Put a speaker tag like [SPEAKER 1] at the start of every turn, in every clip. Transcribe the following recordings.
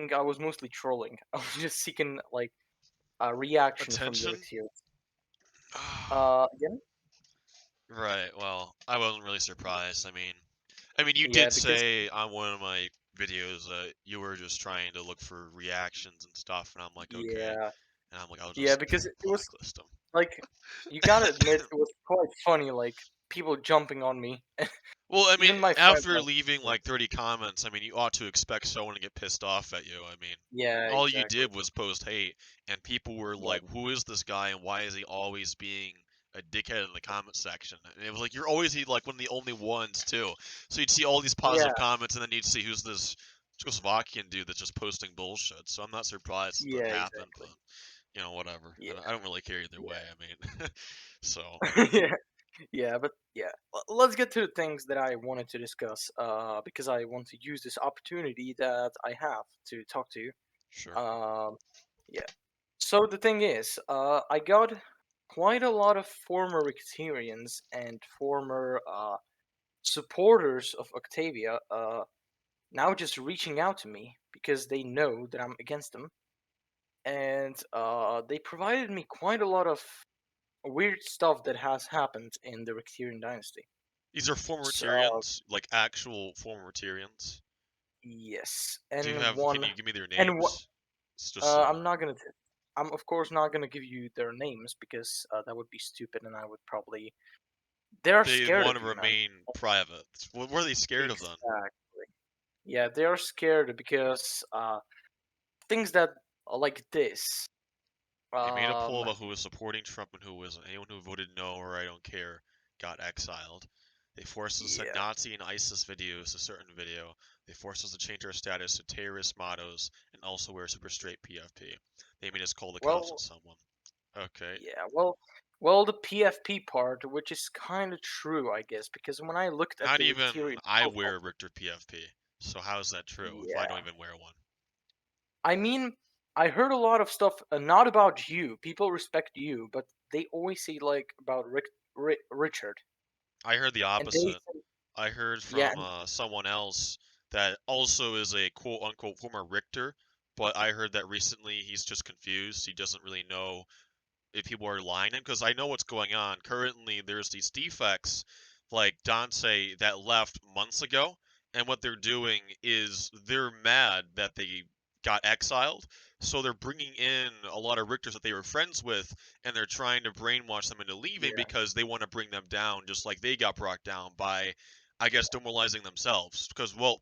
[SPEAKER 1] trolling. I was mostly trolling. I was just seeking like a reaction from the
[SPEAKER 2] Attention?
[SPEAKER 1] Rixians.
[SPEAKER 2] Ah,
[SPEAKER 1] Again?
[SPEAKER 2] right, well, I wasn't really surprised. I mean, you
[SPEAKER 1] Yeah,
[SPEAKER 2] did
[SPEAKER 1] because
[SPEAKER 2] say on one of my videos that you were just trying to look for reactions and stuff, and I'm like, okay.
[SPEAKER 1] yeah,
[SPEAKER 2] And I'm like, I'll
[SPEAKER 1] yeah,
[SPEAKER 2] just
[SPEAKER 1] because it was
[SPEAKER 2] blacklist them.
[SPEAKER 1] like you gotta admit it was quite funny. Like people jumping on me.
[SPEAKER 2] Well, I mean,
[SPEAKER 1] Even my friends
[SPEAKER 2] after
[SPEAKER 1] like,
[SPEAKER 2] leaving like 30 comments, I mean, you ought to expect someone to get pissed off at you. I mean,
[SPEAKER 1] yeah,
[SPEAKER 2] all you
[SPEAKER 1] exactly.
[SPEAKER 2] did was post hate, and people were
[SPEAKER 1] Yeah,
[SPEAKER 2] like, "Who is this guy, and why is he always being a dickhead in the comment section?" And it was like you're always like one of the only ones too. So you'd see all these
[SPEAKER 1] yeah,
[SPEAKER 2] positive comments, and then you'd see who's this Czechoslovakian dude that's just posting bullshit. So I'm not surprised that
[SPEAKER 1] yeah,
[SPEAKER 2] happened,
[SPEAKER 1] exactly.
[SPEAKER 2] but whatever.
[SPEAKER 1] Yeah,
[SPEAKER 2] I don't really care either way.
[SPEAKER 1] yeah,
[SPEAKER 2] I mean, so
[SPEAKER 1] yeah, yeah. But yeah, let's get to the things that I wanted to discuss. Because I want to use this opportunity that I have to talk to you.
[SPEAKER 2] sure.
[SPEAKER 1] Um, yeah. So the thing is, I got quite a lot of former Ricterians and former supporters of Octavia now just reaching out to me because they know that I'm against them, and they provided me quite a lot of weird stuff that has happened in the Ricterian dynasty.
[SPEAKER 2] These are former
[SPEAKER 1] So
[SPEAKER 2] Tyrians, like actual former Tyrians.
[SPEAKER 1] yes,
[SPEAKER 2] Can you give me their
[SPEAKER 1] and one,
[SPEAKER 2] names? It's just so.
[SPEAKER 1] I'm not gonna. I'm of course not gonna give you their names because that would be stupid, and I would probably. They're
[SPEAKER 2] They
[SPEAKER 1] scared
[SPEAKER 2] want
[SPEAKER 1] of
[SPEAKER 2] to
[SPEAKER 1] you, man.
[SPEAKER 2] remain private. What were they scared of then?
[SPEAKER 1] Exactly. Yeah, they are scared because things that are like this.
[SPEAKER 2] They made a poll
[SPEAKER 1] Um,
[SPEAKER 2] about who was supporting Trump and who wasn't. Anyone who voted no or I don't care got exiled. They forced us to send
[SPEAKER 1] yeah.
[SPEAKER 2] Nazi and ISIS videos to certain video. They forced us to change our status to terrorist mottos and also wear super straight PFP. They made us call the cops on
[SPEAKER 1] Well,
[SPEAKER 2] someone. Okay.
[SPEAKER 1] yeah. Well, the PFP part, which is kind of true, I guess, because when I looked at
[SPEAKER 2] Not
[SPEAKER 1] the
[SPEAKER 2] even
[SPEAKER 1] Ricterian
[SPEAKER 2] I
[SPEAKER 1] profile,
[SPEAKER 2] wear Richter PFP. So how is that true if I don't
[SPEAKER 1] yeah.
[SPEAKER 2] even wear one?
[SPEAKER 1] I mean, I heard a lot of stuff, not about you. People respect you, but they always say like about Richard,
[SPEAKER 2] I heard the
[SPEAKER 1] and they
[SPEAKER 2] opposite.
[SPEAKER 1] say,
[SPEAKER 2] I heard
[SPEAKER 1] yeah,
[SPEAKER 2] from someone else that also is a quote unquote former Richter, but I heard that recently he's just confused. He doesn't really know if people are lying to him because I know what's going on. Currently, there's these defects like Dante that left months ago, and what they're doing is they're mad that they got exiled, so they're bringing in a lot of Richters that they were friends with, and they're trying to brainwash them into leaving
[SPEAKER 1] yeah,
[SPEAKER 2] because they want to bring them down, just like they got brought down by, I guess, demoralizing themselves. Because well,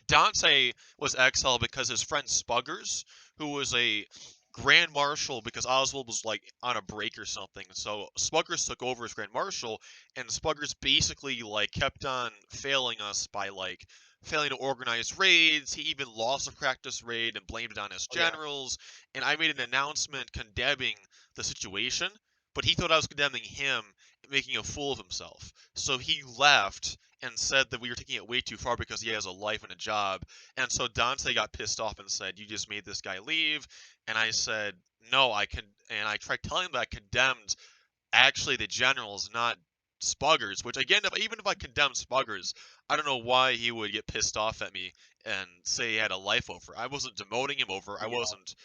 [SPEAKER 2] Dante was exiled because his friend Spuggers, who was a grand marshal, because Oswald was like on a break or something. So Spuggers took over as grand marshal, and Spuggers basically like kept on failing us by like failing to organize raids. He even lost a practice raid and blamed it on his
[SPEAKER 1] oh, yeah,
[SPEAKER 2] generals. And I made an announcement condemning the situation, but he thought I was condemning him, making a fool of himself. So he left and said that we were taking it way too far because he has a life and a job. And so Dante got pissed off and said, "You just made this guy leave." And I said, "No, I can." And I tried telling him that I condemned actually the generals, not Spuggers. Which again, even if I condemned Spuggers, I don't know why he would get pissed off at me and say he had a life over. I wasn't demoting him over. I
[SPEAKER 1] yeah,
[SPEAKER 2] wasn't.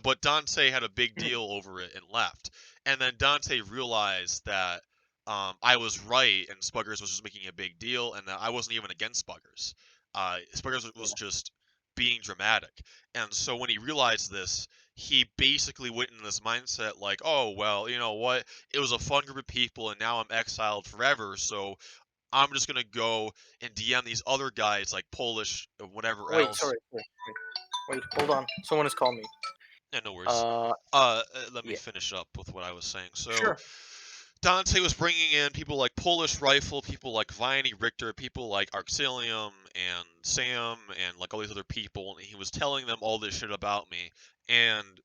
[SPEAKER 2] But Dante had a big deal over it and left. And then Dante realized that I was right and Spuggers was just making a big deal and that I wasn't even against Spuggers. Spuggers was
[SPEAKER 1] yeah,
[SPEAKER 2] just being dramatic. And so when he realized this, he basically went in this mindset like, oh, well, you know what? It was a fun group of people and now I'm exiled forever. So I'm just going to go and DM these other guys like Polish or whatever
[SPEAKER 1] wait,
[SPEAKER 2] else.
[SPEAKER 1] sorry, wait, hold on. Someone is calling me.
[SPEAKER 2] Yeah, no worries.
[SPEAKER 1] Uh,
[SPEAKER 2] Let me
[SPEAKER 1] yeah,
[SPEAKER 2] finish up with what I was saying. So,
[SPEAKER 1] sure.
[SPEAKER 2] Dante was bringing in people like Polish Rifle, people like Viney Richter, people like Arxilium and Sam, and like all these other people, and he was telling them all this shit about me. And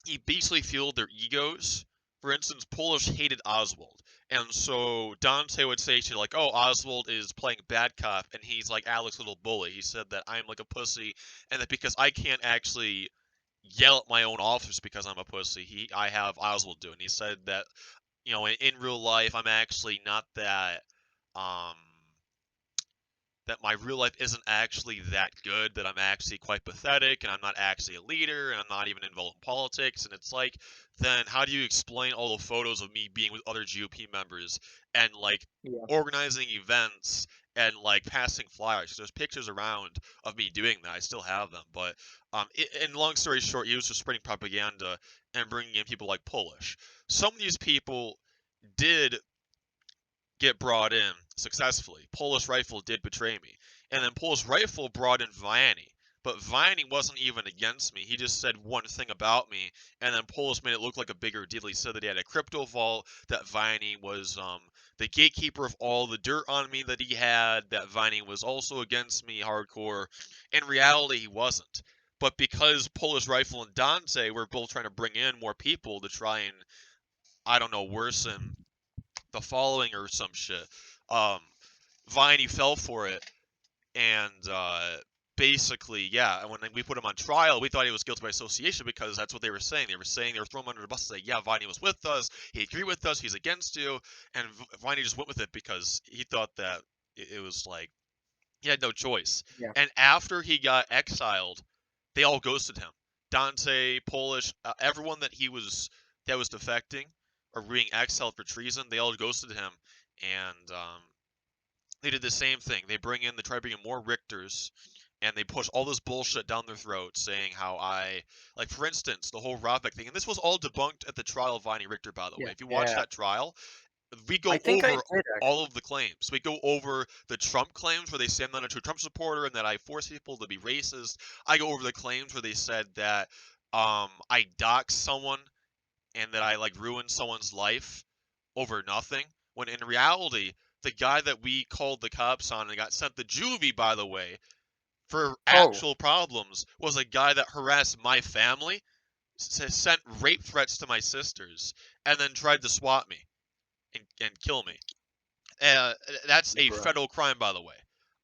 [SPEAKER 2] he basically fueled their egos. For instance, Polish hated Oswald. And so Dante would say to like, oh, Oswald is playing bad cop, and he's like Alex Little Bully. He said that I'm like a pussy, and that because I can't actually yell at my own officers because I'm a pussy. I have Oswald do, and he said that in real life I'm actually not that um that my real life isn't actually that good, that I'm actually quite pathetic, and I'm not actually a leader, and I'm not even involved in politics. And it's like, then how do you explain all the photos of me being with other GOP members and like
[SPEAKER 1] Yeah,
[SPEAKER 2] organizing events and like passing flyers? There's pictures around of me doing that. I still have them, but and long story short, he was just spreading propaganda and bringing in people like Polish. Some of these people did get brought in successfully. Polish Rifle did betray me. And then Polish Rifle brought in Vianney. But Vianney wasn't even against me. He just said one thing about me, and then Polish made it look like a bigger deal. He said that he had a crypto vault, that Vianney was the gatekeeper of all the dirt on me that he had, that Vianney was also against me hardcore. In reality, he wasn't. But because Polish Rifle and Dante were both trying to bring in more people to try and, I don't know, worsen the following or some shit. Um, Viney fell for it, and basically, yeah. When we put him on trial, we thought he was guilty by association because that's what they were saying. They were saying they were throwing him under the bus and say, "Yeah, Viney was with us. He agreed with us. He's against you." And Viney just went with it because he thought that it was like he had no choice.
[SPEAKER 1] yeah.
[SPEAKER 2] And after he got exiled, they all ghosted him. Dante, Polish, everyone that was defecting or being exiled for treason, they all ghosted him, and they did the same thing. They try to bring in more Richters, and they push all this bullshit down their throats, saying how like for instance, the whole Robbek thing, and this was all debunked at the trial of Viney Richter, by the way.
[SPEAKER 1] Yeah,
[SPEAKER 2] If you watch
[SPEAKER 1] yeah.
[SPEAKER 2] that trial, we
[SPEAKER 1] I
[SPEAKER 2] go
[SPEAKER 1] think I
[SPEAKER 2] over
[SPEAKER 1] did
[SPEAKER 2] all
[SPEAKER 1] actually.
[SPEAKER 2] of the claims. We go over the Trump claims where they say I'm not a true Trump supporter and that I force people to be racist. I go over the claims where they said that I doxed someone and that I like ruined someone's life over nothing. When in reality, the guy that we called the cops on and got sent to juvie, by the way, for
[SPEAKER 1] Oh,
[SPEAKER 2] actual problems, was a guy that harassed my family, sent rape threats to my sisters, and then tried to swat me and kill me. Uh, that's a
[SPEAKER 1] bruh.
[SPEAKER 2] federal crime, by the way.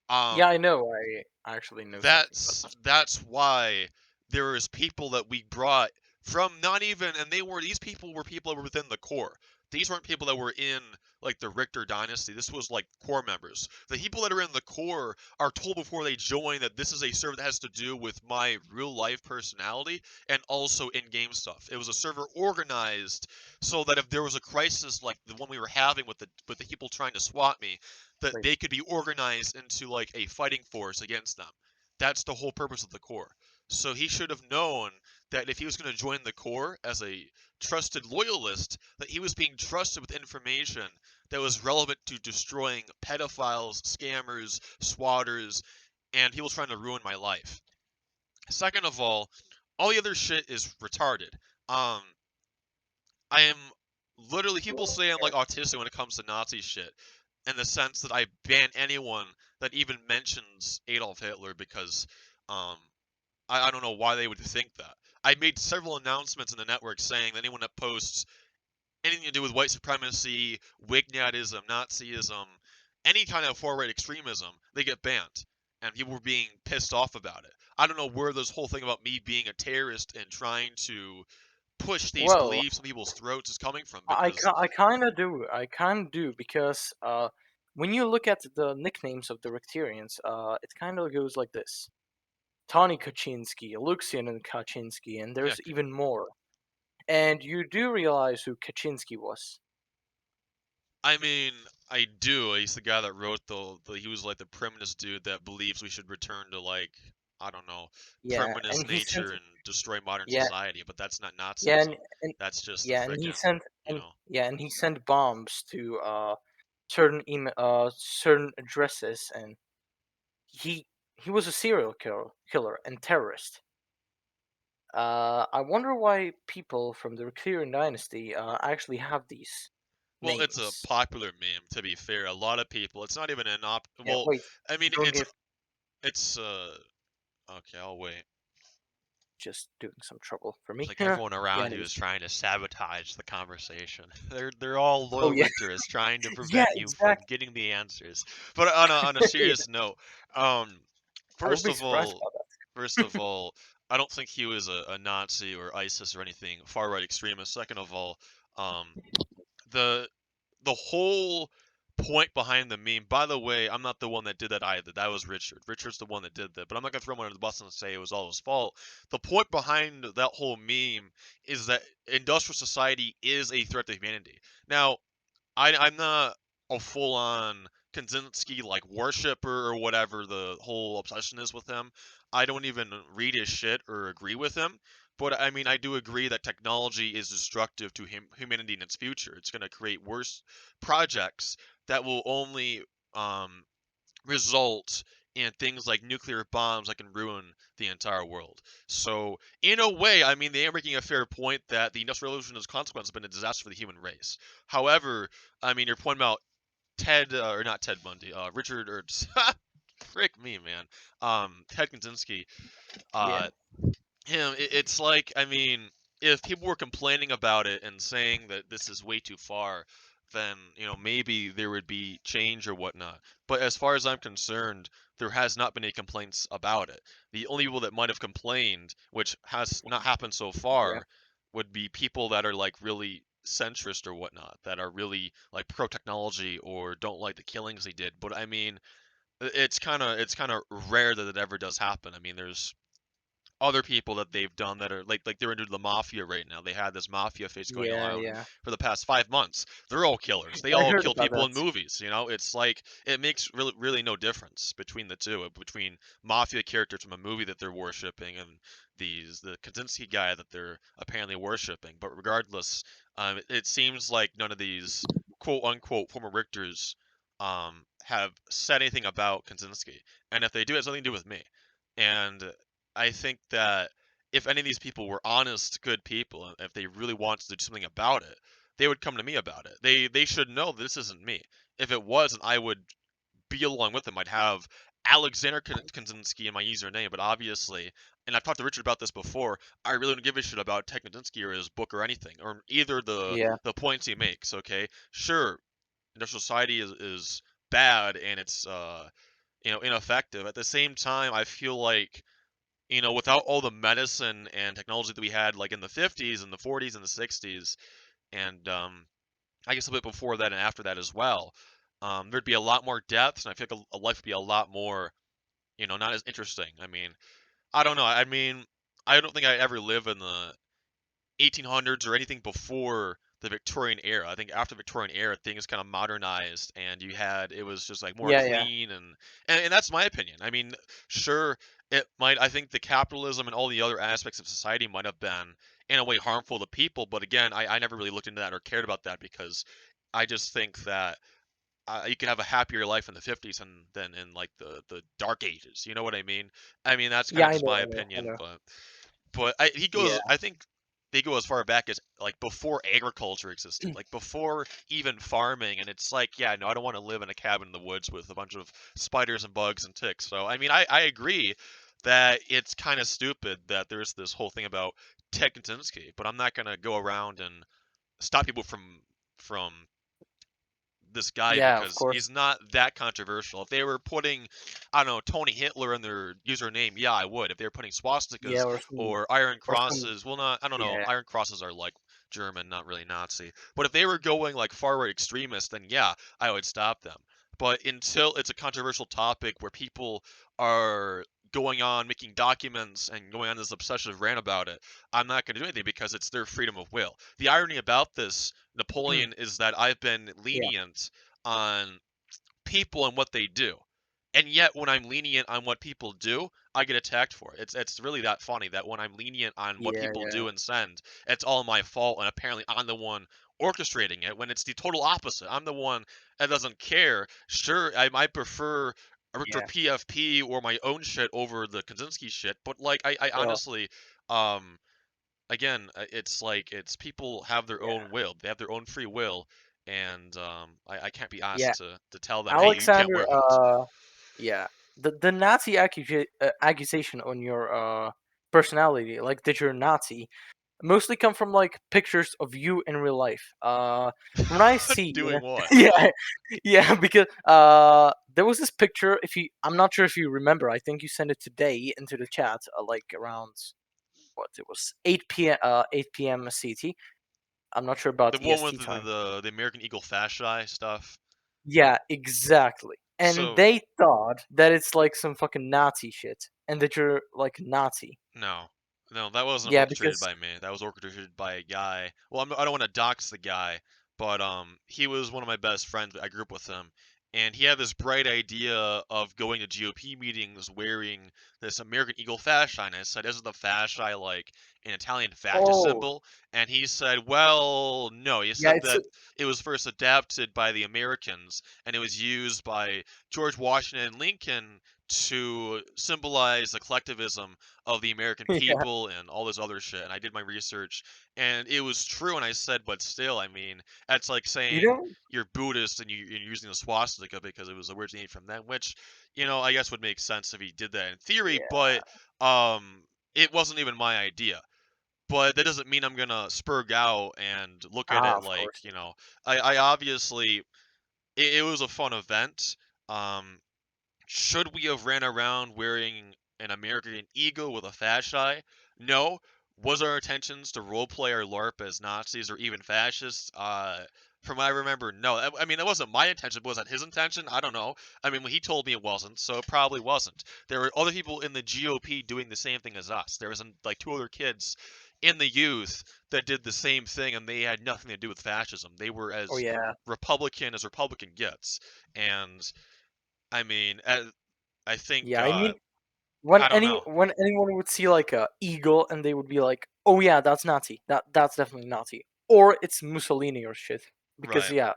[SPEAKER 2] Um,
[SPEAKER 1] Yeah, I know. I actually know something about that.
[SPEAKER 2] that's why there was people that we brought from not even, and these people were people that were within the core. These weren't people that were in like the Richter dynasty. This was like core members. The people that are in the core are told before they join that this is a server that has to do with my real life personality and also in-game stuff. It was a server organized so that if there was a crisis like the one we were having with the people trying to swat me, that
[SPEAKER 1] Wait,
[SPEAKER 2] they could be organized into like a fighting force against them. That's the whole purpose of the core. So he should have known that if he was going to join the core as a trusted loyalist, that he was being trusted with information that was relevant to destroying pedophiles, scammers, swatters, and people trying to ruin my life. Second of all the other shit is retarded. Um, I am literally people say I'm like autistic when it comes to Nazi shit, in the sense that I ban anyone that even mentions Adolf Hitler because um I don't know why they would think that. I made several announcements in the network saying that anyone that posts anything to do with white supremacy, Wignatism, Nazism, any kind of far-right extremism, they get banned. And people were being pissed off about it. I don't know where this whole thing about me being a terrorist and trying to push these
[SPEAKER 1] well,
[SPEAKER 2] beliefs in people's throats is coming from
[SPEAKER 1] I,
[SPEAKER 2] because
[SPEAKER 1] I kind of do. I kind of do because when you look at the nicknames of the Richterians, it kind of goes like this: Tony Kaczynski, Lucian and Kaczynski, and
[SPEAKER 2] yeah,
[SPEAKER 1] there's even more. And you do realize who Kaczynski was.
[SPEAKER 2] I mean, I do. He's the guy that wrote he was like the primitivist dude that believes we should return to like, I don't know,
[SPEAKER 1] Yeah,
[SPEAKER 2] primitive
[SPEAKER 1] and he sent.
[SPEAKER 2] nature and destroy modern
[SPEAKER 1] Yeah,
[SPEAKER 2] society, but that's not
[SPEAKER 1] yeah,
[SPEAKER 2] Nazism.
[SPEAKER 1] and
[SPEAKER 2] That's just a
[SPEAKER 1] yeah, and he
[SPEAKER 2] frickin',
[SPEAKER 1] sent
[SPEAKER 2] you know.
[SPEAKER 1] and he sent bombs to certain addresses, and he he was a serial killer and terrorist. I wonder why people from the Richter dynasty actually have these
[SPEAKER 2] Well, it's a
[SPEAKER 1] names.
[SPEAKER 2] popular meme, to be fair. A lot of people, it's not even
[SPEAKER 1] Yeah,
[SPEAKER 2] well,
[SPEAKER 1] wait,
[SPEAKER 2] I mean,
[SPEAKER 1] don't give
[SPEAKER 2] it's, okay, I'll wait.
[SPEAKER 1] just doing some trouble for
[SPEAKER 2] It's
[SPEAKER 1] me.
[SPEAKER 2] like
[SPEAKER 1] Yeah,
[SPEAKER 2] everyone around you
[SPEAKER 1] anyways.
[SPEAKER 2] is trying to sabatage the conversation. They're all
[SPEAKER 1] Oh
[SPEAKER 2] loyal
[SPEAKER 1] yeah,
[SPEAKER 2] Richterists trying to
[SPEAKER 1] yeah,
[SPEAKER 2] prevent you from
[SPEAKER 1] exactly.
[SPEAKER 2] getting the answers. But on a
[SPEAKER 1] Yeah,
[SPEAKER 2] serious note, um,
[SPEAKER 1] I would
[SPEAKER 2] first
[SPEAKER 1] be
[SPEAKER 2] of
[SPEAKER 1] surprised
[SPEAKER 2] all,
[SPEAKER 1] about
[SPEAKER 2] first of all, I don't think he was a Nazi or ISIS or anything far right extremist. Second of all, um, the the whole point behind the meme. By the way, I'm not the one that did that either. That was Richard. Richard's the one that did that. But I'm not gonna throw him under the bus and say it was all his fault. The point behind that whole meme is that industrial society is a threat to humanity. Now, I'm not a full on Kaczynski like worshipper or whatever the whole obsession is with him. I don't even read his shit or agree with him. But I mean, I do agree that technology is destructive to humanity in its future. It's going to create worse projects that will only um, result in things like nuclear bombs that can ruin the entire world. So, in a way, I mean, they are making a fair point that the Industrial Revolution as a consequence has been a disaster for the human race. However, I mean, your point about Ted, or not Ted Bundy, Richard, or frick me, man, Ted Kaczynski,
[SPEAKER 1] Yeah,
[SPEAKER 2] uh, it's like, I mean, if people were complaining about it and saying that this is way too far, then, maybe there would be change or whatnot. But as far as I'm concerned, there has not been any complaints about it. The only people that might have complained, which has not happened so
[SPEAKER 1] yeah,
[SPEAKER 2] far, would be people that are like really centrist or whatnot, that are really like pro technology or don't like the killings they did. But I mean, it's kind of rare that it ever does happen. I mean, there's other people that they've done that are like they're into the mafia right now. They had this mafia face going
[SPEAKER 1] yeah,
[SPEAKER 2] on
[SPEAKER 1] yeah.
[SPEAKER 2] for the past 5 months. They're all killers. They
[SPEAKER 1] I
[SPEAKER 2] all
[SPEAKER 1] heard
[SPEAKER 2] kill
[SPEAKER 1] about
[SPEAKER 2] people
[SPEAKER 1] that.
[SPEAKER 2] in movies. It's like it makes really no difference between the two, between mafia characters from a movie that they're worshiping and the Kaczynski guy that they're apparently worshiping. But regardless, it seems like none of these quote unquote former Richters have said anything about Kaczynski, and if they do, it has nothing to do with me. And I think that if any of these people were honest, good people, and if they really wanted to do something about it, they would come to me about it. They should know this isn't me. If it wasn't, I would be along with them. I'd have Alexander Kaczynski in my username, but obviously, and I've talked to Richard about this before, I really don't give a shit about Ted Kaczynski or his book or anything, or either
[SPEAKER 1] Yeah,
[SPEAKER 2] the points he makes. Okay, sure, industrial society is bad and it's ineffective. At the same time, I feel like without all the medicine and technology that we had like in the 50s and the 40s and the 60s, and I guess a bit before that and after that as well, there'd be a lot more deaths, and I feel like a life would be a lot more, not as interesting. I mean, I don't know. I mean, I don't think I'd ever live in the 1800s or anything before the Victorian era. I think after the Victorian era, things kind of modernized, and it was just like more
[SPEAKER 1] yeah, yeah,
[SPEAKER 2] clean, and that's my opinion. I mean, sure, it might. I think the capitalism and all the other aspects of society might have been in a way harmful to people, but again, I never really looked into that or cared about that because I just think that. You could have a happier life in the 50s than in like the dark ages. You know what I mean? I mean that's kind
[SPEAKER 1] yeah.
[SPEAKER 2] of
[SPEAKER 1] I
[SPEAKER 2] just
[SPEAKER 1] know,
[SPEAKER 2] my
[SPEAKER 1] I know, I
[SPEAKER 2] opinion,
[SPEAKER 1] know.
[SPEAKER 2] but he
[SPEAKER 1] Yeah,
[SPEAKER 2] goes. I think they go as far back as like before agriculture existed, like before even farming. And it's like, yeah, no, I don't want to live in a cabin in the woods with a bunch of spiders and bugs and ticks. So I mean, I agree that it's kind of stupid that there's this whole thing about Ted Kaczynski, but I'm not gonna go around and stop people from this guy
[SPEAKER 1] yeah. Of
[SPEAKER 2] because
[SPEAKER 1] course.
[SPEAKER 2] he's not that controversial. If they were putting, I don't know, Tony Hitler in their username, yeah, I would. If they were putting
[SPEAKER 1] Yeah,
[SPEAKER 2] swastikas or Iron
[SPEAKER 1] or some.
[SPEAKER 2] Crosses, well, not, I don't know,
[SPEAKER 1] Yeah,
[SPEAKER 2] Iron Crosses are like German, not really Nazi. But if they were going like far right extremists, then yeah, I would stop them. But until it's a controversial topic where people are going on making documents and going on this obsessive rant about it, I'm not going to do anything because it's their freedom of will. The irony about this, Napoleon, is that I've been
[SPEAKER 1] yeah,
[SPEAKER 2] lenient on people and what they do. And yet when I'm lenient on what people do, I get attacked for it. It's really that funny that when I'm lenient on what
[SPEAKER 1] yeah,
[SPEAKER 2] people
[SPEAKER 1] yeah,
[SPEAKER 2] do and send, it's all my fault and apparently I'm the one orchestrating it when it's the total opposite. I'm the one that doesn't care. Sure, I might prefer a Richter
[SPEAKER 1] yeah.
[SPEAKER 2] PFP or my own shit over the Kaczynski shit, but like I
[SPEAKER 1] Well,
[SPEAKER 2] honestly again, it's like it's people have their
[SPEAKER 1] yeah,
[SPEAKER 2] own will. They have their own free will, and I can't be
[SPEAKER 1] yeah.
[SPEAKER 2] asked to tell them, hey, you can't
[SPEAKER 1] Alexander.
[SPEAKER 2] wear that.
[SPEAKER 1] Yeah. The Nazi accusation on your personality, like that you're Nazi, mostly come from like pictures of you in real life. From what I see,
[SPEAKER 2] Doing what?
[SPEAKER 1] yeah, yeah, because there was this picture. If you, I'm not sure if you remember. I think you sent it today into the chat, like around what it was 8 p.m. 8 p.m. CT. I'm not sure about
[SPEAKER 2] The one with
[SPEAKER 1] EST time.
[SPEAKER 2] the American Eagle fasci stuff.
[SPEAKER 1] Yeah, exactly. And
[SPEAKER 2] So
[SPEAKER 1] they thought that it's like some fucking Nazi shit, and that you're like Nazi.
[SPEAKER 2] no, no, that wasn't
[SPEAKER 1] Yeah,
[SPEAKER 2] orchestrated
[SPEAKER 1] because
[SPEAKER 2] by me. That was orchestrated by a guy. Well, I don't want to dox the guy, but he was one of my best friends. I grew up with him, and he had this bright idea of going to GOP meetings wearing this American Eagle fasci. And I said, "Isn't the fasci like an Italian fascist
[SPEAKER 1] oh
[SPEAKER 2] symbol?" And he said, "Well, no." He
[SPEAKER 1] yeah,
[SPEAKER 2] said that it was first adapted by the Americans, and it was used by George Washington and Lincoln to symbolize the collectivism of the American
[SPEAKER 1] yeah,
[SPEAKER 2] people and all this other shit. And I did my research, and it was true. And I said, but still, I mean, that's like
[SPEAKER 1] you
[SPEAKER 2] saying
[SPEAKER 1] know,
[SPEAKER 2] you're Buddhist and you're using the swastika because it was originated from them, which, I guess would make sense if he did that in theory,
[SPEAKER 1] yeah,
[SPEAKER 2] but it wasn't even my idea. But that doesn't mean I'm gonna spurg out and look at it
[SPEAKER 1] of
[SPEAKER 2] like,
[SPEAKER 1] course,
[SPEAKER 2] I obviously it was a fun event. Um, should we have ran around wearing an American eagle with a fasci? No. Was our intentions to roleplay our LARP as Nazis or even fascists? From what I remember, no. I mean, that wasn't my intention. Was that his intention? I don't know. I mean, he told me it wasn't, so it probably wasn't. There were other people in the GOP doing the same thing as us. There was like two other kids in the youth that did the same thing, and they had nothing to do with fascism. They were
[SPEAKER 1] oh
[SPEAKER 2] as
[SPEAKER 1] yeah,
[SPEAKER 2] Republican as Republican gets, and I mean, I think
[SPEAKER 1] yeah. I mean, when
[SPEAKER 2] I don't know.
[SPEAKER 1] when anyone would see like a eagle, and they would be like, "Oh yeah, that's Nazi. That's definitely Nazi," or it's Mussolini or shit. Because
[SPEAKER 2] Right.
[SPEAKER 1] yeah,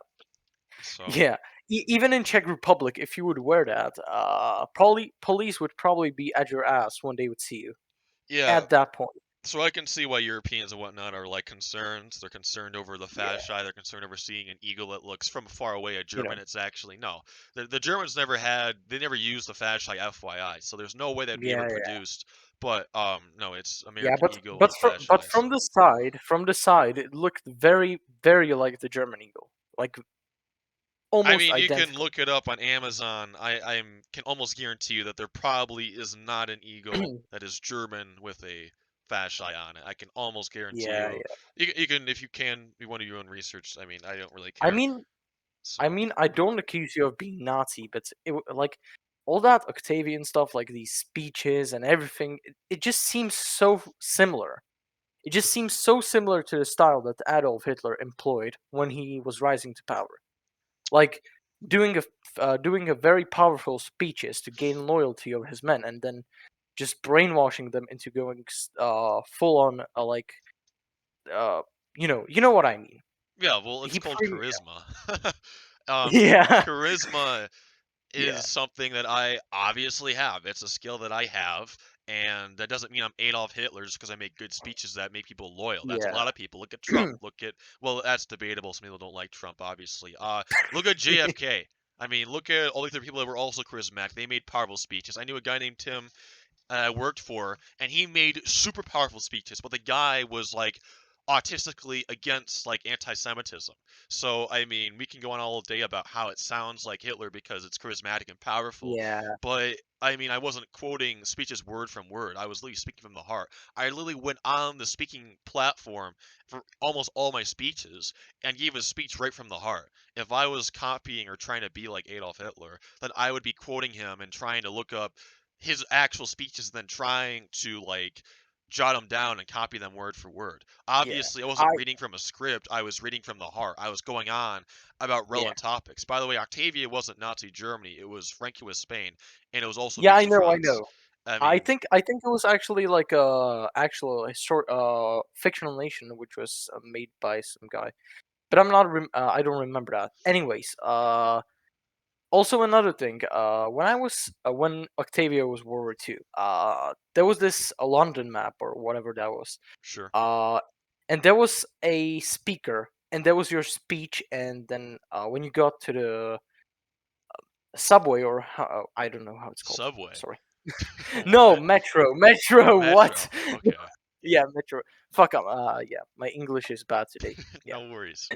[SPEAKER 2] So
[SPEAKER 1] yeah. Even in Czech Republic, if you would wear that, probably police would probably be at your ass when they would see you.
[SPEAKER 2] yeah.
[SPEAKER 1] At that point,
[SPEAKER 2] So I can see why Europeans and whatnot are like concerned. They're concerned over the
[SPEAKER 1] yeah,
[SPEAKER 2] fasci. They're concerned over seeing an eagle that looks from far away a
[SPEAKER 1] you know,
[SPEAKER 2] German. It's actually no. The Germans never had. They never used the fasci. FYI. So there's no way that'd be ever
[SPEAKER 1] yeah,
[SPEAKER 2] produced. But no, it's
[SPEAKER 1] yeah.
[SPEAKER 2] American eagle
[SPEAKER 1] But
[SPEAKER 2] with
[SPEAKER 1] but
[SPEAKER 2] fasci. So
[SPEAKER 1] from the side, it looked very like the German eagle, like
[SPEAKER 2] I
[SPEAKER 1] almost
[SPEAKER 2] mean, you can
[SPEAKER 1] identical.
[SPEAKER 2] look it up on Amazon. I can almost guarantee you that there probably is not an eagle that is German with a fasci on it. I can almost guarantee
[SPEAKER 1] Yeah,
[SPEAKER 2] you.
[SPEAKER 1] yeah.
[SPEAKER 2] You can if you can you want to do your own research. I mean, I don't really
[SPEAKER 1] I
[SPEAKER 2] care.
[SPEAKER 1] mean,
[SPEAKER 2] So
[SPEAKER 1] I don't accuse you of being Nazi, but like all that Octavian stuff, like these speeches and everything, it just seems so similar. It just seems so similar to the style that Adolf Hitler employed when he was rising to power. Like doing a very powerful speeches to gain loyalty of his men, and then just brainwashing them into going full on uh you know what I mean.
[SPEAKER 2] yeah, well, it's
[SPEAKER 1] He
[SPEAKER 2] called
[SPEAKER 1] pretty
[SPEAKER 2] charisma. um,
[SPEAKER 1] yeah
[SPEAKER 2] charisma
[SPEAKER 1] yeah
[SPEAKER 2] is something that I obviously have. It's a skill that I have, and that doesn't mean I'm Adolf Hitler just because I make good speeches that make people loyal. That's a
[SPEAKER 1] yeah
[SPEAKER 2] lot of people. Look at Trump. Look at well, that's debatable. Some people don't like Trump, obviously. Look at JFK. I mean, look at all the other people that were also charismatic. They made powerful speeches. I knew a guy named Tim worked for, and he made super powerful speeches, but the guy was like autistically against like anti-Semitism. So I mean, we can go on all day about how it sounds like Hitler because it's charismatic and powerful,
[SPEAKER 1] yeah
[SPEAKER 2] but I mean, I wasn't quoting speeches word from word. I was literally speaking from the heart. I literally went on the speaking platform for almost all my speeches and gave a speech right from the heart. If I was copying or trying to be like Adolf Hitler, then I would be quoting him and trying to look up his actual speeches and then trying to like jot them down and copy them word for word.
[SPEAKER 1] yeah
[SPEAKER 2] Obviously, I
[SPEAKER 1] I
[SPEAKER 2] wasn't reading from a script. I was reading from the heart. I was going on about
[SPEAKER 1] yeah
[SPEAKER 2] relevant topics. By the way, Octavia wasn't Nazi Germany. It was Francoist Spain, and it was also
[SPEAKER 1] yeah
[SPEAKER 2] Vichy
[SPEAKER 1] I
[SPEAKER 2] France.
[SPEAKER 1] know.
[SPEAKER 2] I mean,
[SPEAKER 1] I think it was actually like a actual fictional nation which was made by some guy, but I don't remember that. Anyways, also another thing, when Octavia was World War II, there was this a London map or whatever that was,
[SPEAKER 2] sure.
[SPEAKER 1] uh, and there was a speaker, and there was your speech, and then when you got to the subway or I don't know how it's called.
[SPEAKER 2] Subway.
[SPEAKER 1] Sorry, no
[SPEAKER 2] What?
[SPEAKER 1] metro,
[SPEAKER 2] Oh,
[SPEAKER 1] metro. What?
[SPEAKER 2] Metro. Okay.
[SPEAKER 1] Yeah, metro. Fuck up. Yeah, my English is bad today. Yeah.
[SPEAKER 2] No worries.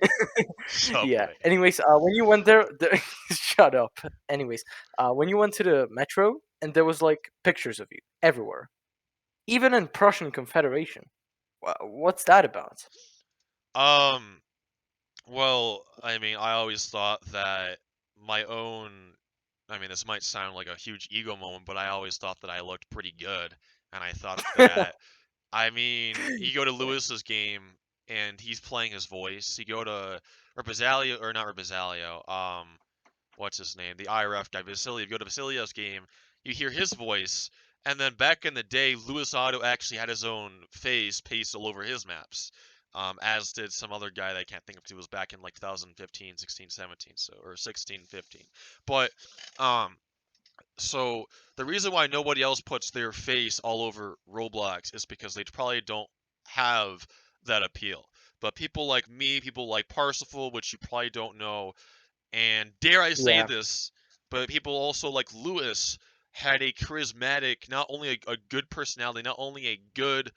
[SPEAKER 1] Yeah.
[SPEAKER 2] Subway.
[SPEAKER 1] Anyways, when you went there shut up. Anyways, when you went to the metro, and there was like pictures of you everywhere, even in Prussian Confederation. What's that about?
[SPEAKER 2] Um. Well, I mean, I always thought that. my own. I mean, this might sound like a huge ego moment, but I always thought that I looked pretty good, and I thought that. I mean, you go to
[SPEAKER 1] Yeah.
[SPEAKER 2] Lewis's game and he's playing his voice. You go to Represalia or not Represalia. What's his name? The IRF guy, Vasilia. You go to Vasilia's game, you hear his voice, and then back in the day, Lewis Otto actually had his own face pasted all over his maps. As did some other guy that I can't think of. It was back in like 2015, 16, 17, so or 16, 15. But um, so the reason why nobody else puts their face all over Roblox is because they probably don't have that appeal. But people like me, people like Parsifal, which you probably don't know, and dare I say
[SPEAKER 1] Yeah.
[SPEAKER 2] this, but people also like Lewis had a charismatic, not only a good personality, not only a good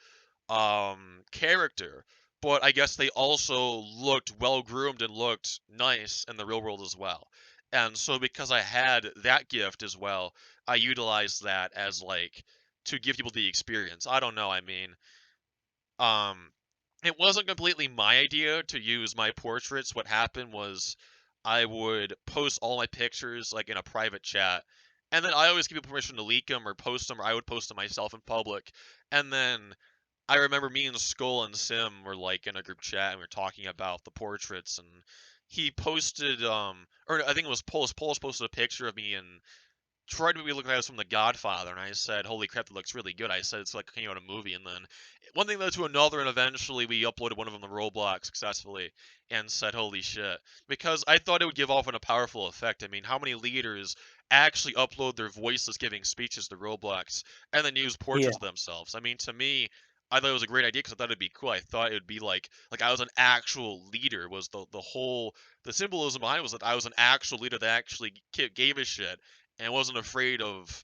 [SPEAKER 2] character, but I guess they also looked well groomed and looked nice in the real world as well. And so because I had that gift as well, I utilized that as like to give people the experience. I don't know, I mean, um it wasn't completely my idea to use my portraits. What happened was I would post all my pictures like in a private chat, and then I always give people permission to leak them or post them, or I would post them myself in public. And then I remember me and Skull and Sim were like in a group chat and we were talking about the portraits, and he posted or I think it was Polis. Polis posted a picture of me and tried to be looking at us from The Godfather, and I said, "Holy crap, that looks really good." I said it's like came out a movie, and then one thing led to another, and eventually we uploaded one of them to Roblox successfully, and said, "Holy shit!" Because I thought it would give off a powerful effect. I mean, how many leaders actually upload their voiceless giving speeches to Roblox and then use
[SPEAKER 1] Yeah.
[SPEAKER 2] portraits of themselves? I mean, to me. I thought it was a great idea because I thought it'd be cool. I thought it would be like I was an actual leader. Was the whole the symbolism behind it was that I was an actual leader that actually gave a shit and wasn't afraid of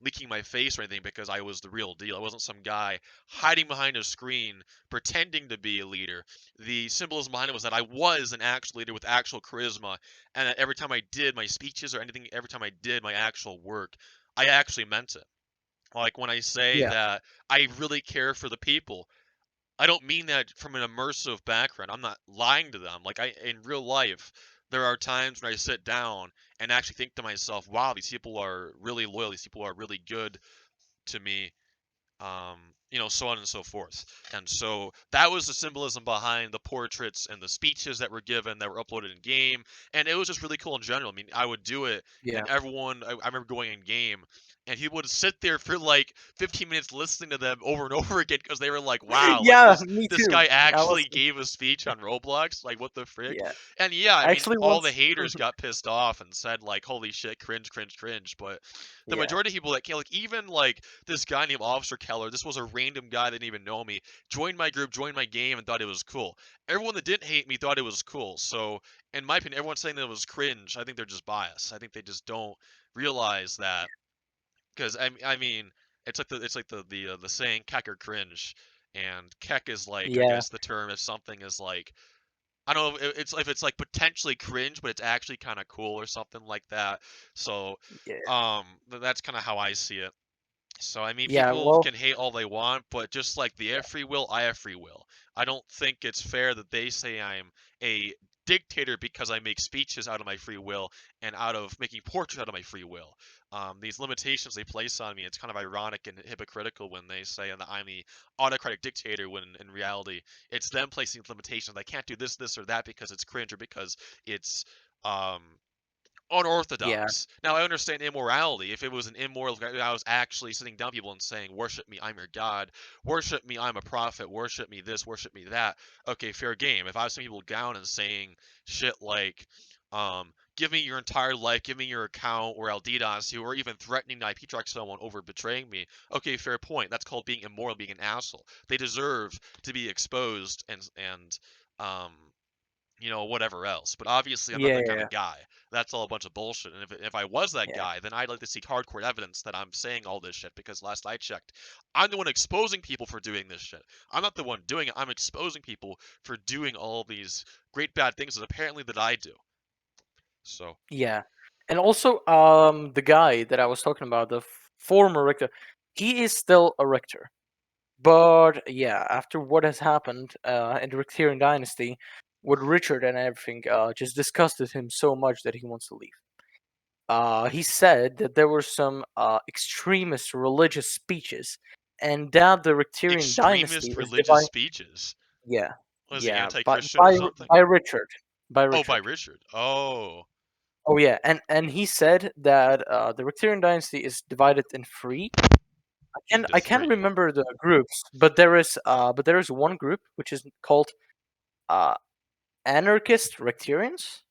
[SPEAKER 2] leaking my face or anything because I was the real deal. I wasn't some guy hiding behind a screen pretending to be a leader. The symbolism behind it was that I was an actual leader with actual charisma, and that every time I did my speeches or anything, every time I did my actual work, I actually meant it. Like when I say
[SPEAKER 1] Yeah.
[SPEAKER 2] that I really care for the people, I don't mean that from an immersive background. I'm not lying to them. Like I in real life, there are times when I sit down and actually think to myself, "Wow, these people are really loyal. These people are really good to me." So on and so forth. And so that was the symbolism behind the portraits and the speeches that were given that were uploaded in game. And it was just really cool in general. I mean, I would do it,
[SPEAKER 1] Yeah.
[SPEAKER 2] and everyone, I remember going in game, and he would sit there for like 15 minutes listening to them over and over again because they were like, wow, like
[SPEAKER 1] Yeah,
[SPEAKER 2] this
[SPEAKER 1] me
[SPEAKER 2] this
[SPEAKER 1] too.
[SPEAKER 2] guy
[SPEAKER 1] I was.
[SPEAKER 2] actually gave a speech on Roblox. Like, what the frick?
[SPEAKER 1] Yeah.
[SPEAKER 2] And yeah, I mean,
[SPEAKER 1] Actually,
[SPEAKER 2] all the
[SPEAKER 1] once.
[SPEAKER 2] haters got pissed off and said like, holy shit, cringe, cringe, cringe. But the
[SPEAKER 1] Yeah.
[SPEAKER 2] majority of people that came, like even like this guy named Officer Keller, this was a random guy that didn't even know me, joined my group, joined my game, and thought it was cool. Everyone that didn't hate me thought it was cool. So, in my opinion, everyone saying that it was cringe, I think they're just biased. I think they just don't realize that because I mean, it's like the saying "keck or cringe," and keck is like I
[SPEAKER 1] Yeah.
[SPEAKER 2] guess the term if something is like I don't know if it's like potentially cringe, but it's actually kind of cool or something like that. So,
[SPEAKER 1] Yeah.
[SPEAKER 2] that's kind of how I see it. So, I mean,
[SPEAKER 1] Yeah.
[SPEAKER 2] people
[SPEAKER 1] Well.
[SPEAKER 2] can hate all they want, but just like they have free will, I have free will. I don't think it's fair that they say I'm a dictator because I make speeches out of my free will and out of making portraits out of my free will. These limitations they place on me, it's kind of ironic and hypocritical when they say that I'm the autocratic dictator when in reality it's them placing limitations. I can't do this, this, or that because it's cringe or because it's um,
[SPEAKER 1] Yeah.
[SPEAKER 2] unorthodox. Now I understand immorality. If it was an immoral, I was actually sitting down people and saying, "Worship me, I'm your god. Worship me, I'm a prophet. Worship me this, worship me that." Okay, fair game. If I was sitting people down and saying shit like, "Give me your entire life, give me your account, or I'll DDoS you," or even threatening to IP track someone over betraying me. Okay, fair point. That's called being immoral, being an asshole. They deserve to be exposed and um whatever else. But obviously, I'm not
[SPEAKER 1] Yeah.
[SPEAKER 2] that kind
[SPEAKER 1] Yeah.
[SPEAKER 2] of guy. That's all a bunch of bullshit. And if I was that
[SPEAKER 1] Yeah.
[SPEAKER 2] guy, then I'd like to see hardcore evidence that I'm saying all this shit. Because last I checked, I'm the one exposing people for doing this shit. I'm not the one doing it. I'm exposing people for doing all these great bad things that apparently that I do. So
[SPEAKER 1] Yeah. And also, the guy that I was talking about, the former Richter, he is still a Richter. But yeah, after what has happened in the Richterian dynasty, with Richard and everything, just disgusted him so much that he wants to leave. he said that there were some extremist religious speeches, and that the Richterian dynasty
[SPEAKER 2] Extremist
[SPEAKER 1] is
[SPEAKER 2] religious
[SPEAKER 1] divided.
[SPEAKER 2] speeches.
[SPEAKER 1] Yeah,
[SPEAKER 2] Was he
[SPEAKER 1] yeah,
[SPEAKER 2] anti-Christian or something?
[SPEAKER 1] by Richard, by
[SPEAKER 2] Oh, by
[SPEAKER 1] Richard.
[SPEAKER 2] Richard. Oh,
[SPEAKER 1] Oh yeah, and he said that the Richterian dynasty is divided in three.
[SPEAKER 2] into
[SPEAKER 1] I can't
[SPEAKER 2] three.
[SPEAKER 1] remember the groups, but there is one group which is called uh anarchist Richterians.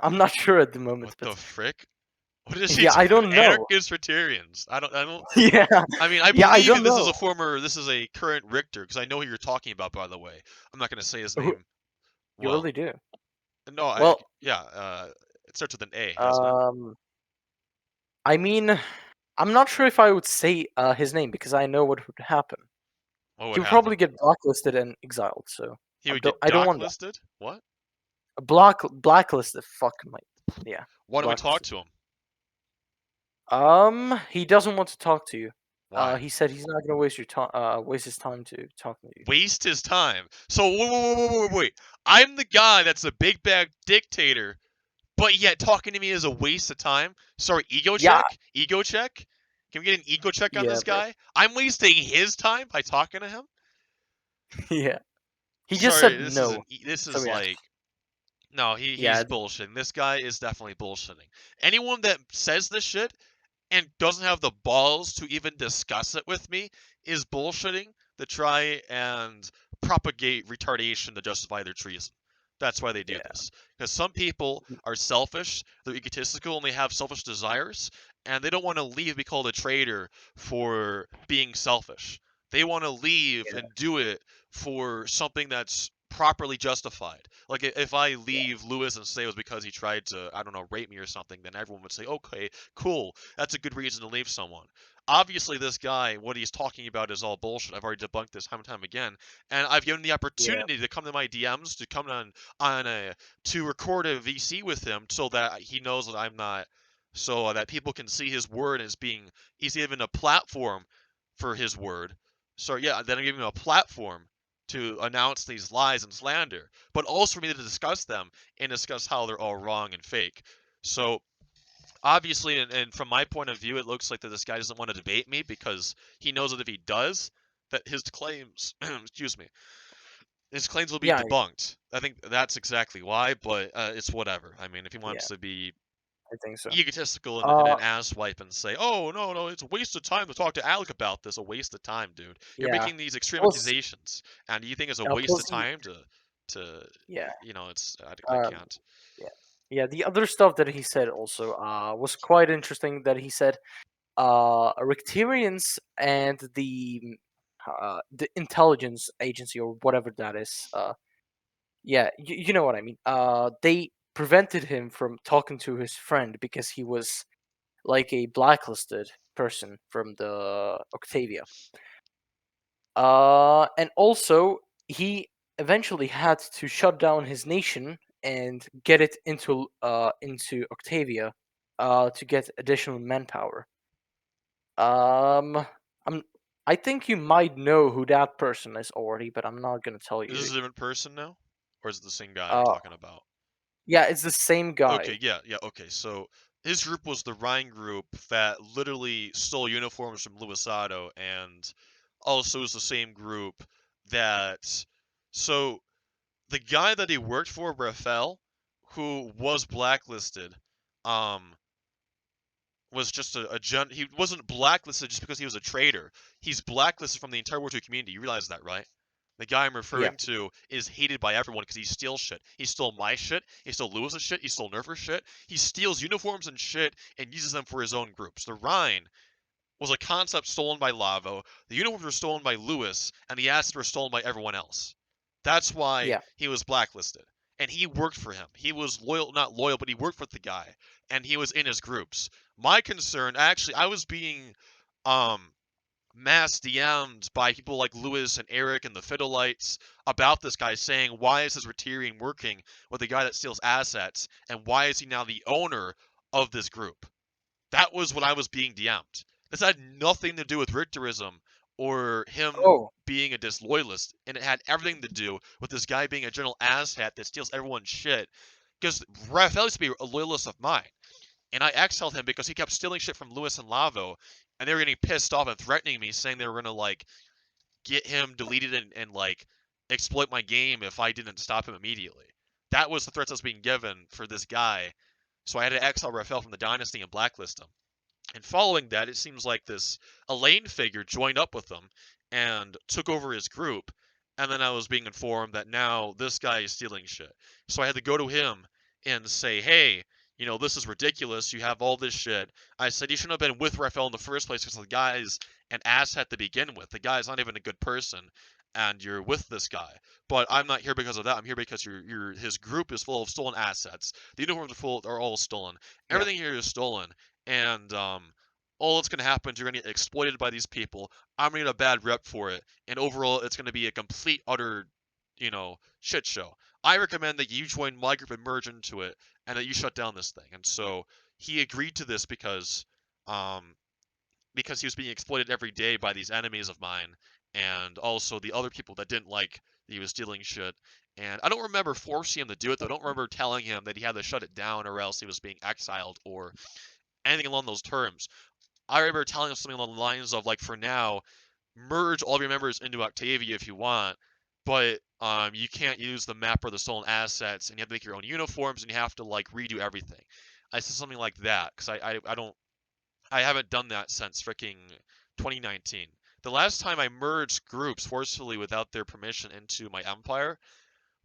[SPEAKER 1] I'm not sure at the moment,
[SPEAKER 2] What
[SPEAKER 1] but
[SPEAKER 2] the frick? What is he
[SPEAKER 1] yeah, I
[SPEAKER 2] talking?
[SPEAKER 1] don't know.
[SPEAKER 2] Anarchist Rotarians. I don't.
[SPEAKER 1] Yeah,
[SPEAKER 2] I mean, I
[SPEAKER 1] yeah, I
[SPEAKER 2] believe
[SPEAKER 1] don't
[SPEAKER 2] that this is a
[SPEAKER 1] know.
[SPEAKER 2] former, this is a current Richter, because I know who you're talking about, by the way. I'm not gonna say his name.
[SPEAKER 1] You
[SPEAKER 2] Well,
[SPEAKER 1] really do.
[SPEAKER 2] no,
[SPEAKER 1] Well,
[SPEAKER 2] yeah, it starts with an A, doesn't it?
[SPEAKER 1] um, I mean, I'm not sure if I would say his name because I know what would happen.
[SPEAKER 2] What
[SPEAKER 1] He
[SPEAKER 2] would
[SPEAKER 1] would probably
[SPEAKER 2] happen?
[SPEAKER 1] get blacklisted and exiled. So
[SPEAKER 2] He would get
[SPEAKER 1] I don't
[SPEAKER 2] dock
[SPEAKER 1] want that.
[SPEAKER 2] listed? What?
[SPEAKER 1] Blacklisted. Fuck my. Yeah,
[SPEAKER 2] Why don't we talk
[SPEAKER 1] blacklisted.
[SPEAKER 2] to him?
[SPEAKER 1] He doesn't want to talk to you.
[SPEAKER 2] Why?
[SPEAKER 1] He said he's not gonna waste your time. Waste his time to talk to you.
[SPEAKER 2] Waste his time. So, wait. I'm the guy that's a big bad dictator, but yet talking to me is a waste of time? Sorry, ego
[SPEAKER 1] Yeah,
[SPEAKER 2] check? Ego check? Can we get an ego check on
[SPEAKER 1] yeah,
[SPEAKER 2] this
[SPEAKER 1] bro.
[SPEAKER 2] guy? I'm wasting his time by talking to him?
[SPEAKER 1] Yeah. He just
[SPEAKER 2] Sorry,
[SPEAKER 1] said
[SPEAKER 2] this is
[SPEAKER 1] no.
[SPEAKER 2] this
[SPEAKER 1] So
[SPEAKER 2] is
[SPEAKER 1] yes.
[SPEAKER 2] like no, he's
[SPEAKER 1] Yeah,
[SPEAKER 2] bullshitting. This guy is definitely bullshitting. Anyone that says this shit and doesn't have the balls to even discuss it with me is bullshitting to try and propagate retardation to justify their treason. That's why they do
[SPEAKER 1] yeah,
[SPEAKER 2] this. Because some people are selfish, they're egotistical, and they have selfish desires, and they don't want to leave be called a traitor for being selfish. They want to leave
[SPEAKER 1] yeah,
[SPEAKER 2] and do it for something that's properly justified. Like if I
[SPEAKER 1] yeah,
[SPEAKER 2] leave Lewis and say it was because he tried to, I don't know, rape me or something, then everyone would say, okay, cool, that's a good reason to leave someone. Obviously, this guy, what he's talking about is all bullshit. I've already debunked this time and time again, and I've given the
[SPEAKER 1] yeah,
[SPEAKER 2] opportunity to come to my DMs, to come on a to record a VC with him, so that he knows that I'm not, so that people can see his word as being. He's given a platform for his word. So yeah, then I'm giving him a platform to announce these lies and slander, but also for me to discuss them and discuss how they're all wrong and fake. So obviously, and from my point of view, it looks like that this guy doesn't want to debate me because he knows that if he does, that his claims, excuse me, his claims will be
[SPEAKER 1] yeah,
[SPEAKER 2] debunked. I think that's exactly why, but it's whatever. I mean, if he
[SPEAKER 1] yeah.
[SPEAKER 2] wants to be
[SPEAKER 1] I think so.
[SPEAKER 2] egotistical and
[SPEAKER 1] Uh,
[SPEAKER 2] an asswipe and say, "Oh no, it's a waste of time to talk to Alec about this," a waste of time, dude. You're
[SPEAKER 1] yeah.
[SPEAKER 2] making these extreme
[SPEAKER 1] Plus,
[SPEAKER 2] accusations, and you think it's a waste of
[SPEAKER 1] plus he,
[SPEAKER 2] time to,
[SPEAKER 1] yeah.
[SPEAKER 2] it's I
[SPEAKER 1] Um,
[SPEAKER 2] can't.
[SPEAKER 1] yeah, yeah. The other stuff that he said also was quite interesting. That he said Ricterians and the intelligence agency or whatever that is. Yeah, you know what I mean. They prevented him from talking to his friend because he was like a blacklisted person from the Octavia. And also he eventually had to shut down his nation and get it into Octavia, to get additional manpower. Um, I'm I think you might know who that person is already, but I'm not gonna tell
[SPEAKER 2] Is this
[SPEAKER 1] you.
[SPEAKER 2] a different person now, or is it the same guy I'm
[SPEAKER 1] Uh,
[SPEAKER 2] talking about?
[SPEAKER 1] yeah, it's the same
[SPEAKER 2] Okay,
[SPEAKER 1] guy.
[SPEAKER 2] yeah, okay. So his group was the Rhine group that literally stole uniforms from Luisado, and also is the same group that. So the guy that he worked for, Rafael, who was blacklisted, um, was just he wasn't blacklisted just because he was a traitor. He's blacklisted from the entire War II community. You realize that, right? The guy I'm
[SPEAKER 1] Yeah,
[SPEAKER 2] referring to is hated by everyone because he steals shit. He stole my shit. He stole Lewis's shit. He stole Nerfer's shit. He steals uniforms and shit and uses them for his own groups. The Rhine was a concept stolen by Lavo. The uniforms were stolen by Lewis, and the assets were stolen by everyone else. That's why
[SPEAKER 1] yeah.
[SPEAKER 2] he was blacklisted. And he worked for him. He was loyal, not loyal, but he worked with the guy, and he was in his groups. My concern, actually, I was being um mass DM'd by people like Lewis and Eric and the Fiddleites about this guy, saying, why is this Rotarian working with a guy that steals assets, and why is he now the owner of this group? That was what I was being DM'd. This had nothing to do with Richterism or him
[SPEAKER 1] Oh,
[SPEAKER 2] being a disloyalist, and it had everything to do with this guy being a general asshat that steals everyone's shit. Because Raphael used to be a loyalist of mine. and I exiled him because he kept stealing shit from Lewis and Lavo, and they were getting pissed off and threatening me, saying they were gonna like get him deleted and like exploit my game if I didn't stop him immediately. That was the threats I was being given for this guy, so I had to exile Raphael from the dynasty and blacklist him. And following that, it seems like this Elaine figure joined up with them and took over his group. And then I was being informed that now this guy is stealing shit. So I had to go to him and say, hey, you know, this is ridiculous. You have all this shit. I said you shouldn't have been with Raphael in the first place because the guy's an asshat to begin with. The guy's not even a good person, and you're with this guy. But I'm not here because of that. I'm here because his group is full of stolen assets. The uniforms are all stolen.
[SPEAKER 1] Yeah.
[SPEAKER 2] Everything here is stolen, and all that's gonna happen is you're gonna get exploited by these people. I'm gonna get a bad rep for it, and overall, it's gonna be a complete, utter, you know, shit show. I recommend that you join my group and merge into it, and that you shut down this thing. And so he agreed to this um, because he was being exploited every day by these enemies of mine, and also the other people that didn't like that he was stealing shit. And I don't remember forcing him to do it, though. I don't remember telling him that he had to shut it down or else he was being exiled or anything along those terms. I remember telling him something along the lines of, like, for now, merge all of your members into Octavia if you want, but you can't use the map or the stolen assets, and you have to make your own uniforms, and you have to, like, redo everything. I said something like that, because I haven't done that since freaking 2019. The last time I merged groups forcefully without their permission into my empire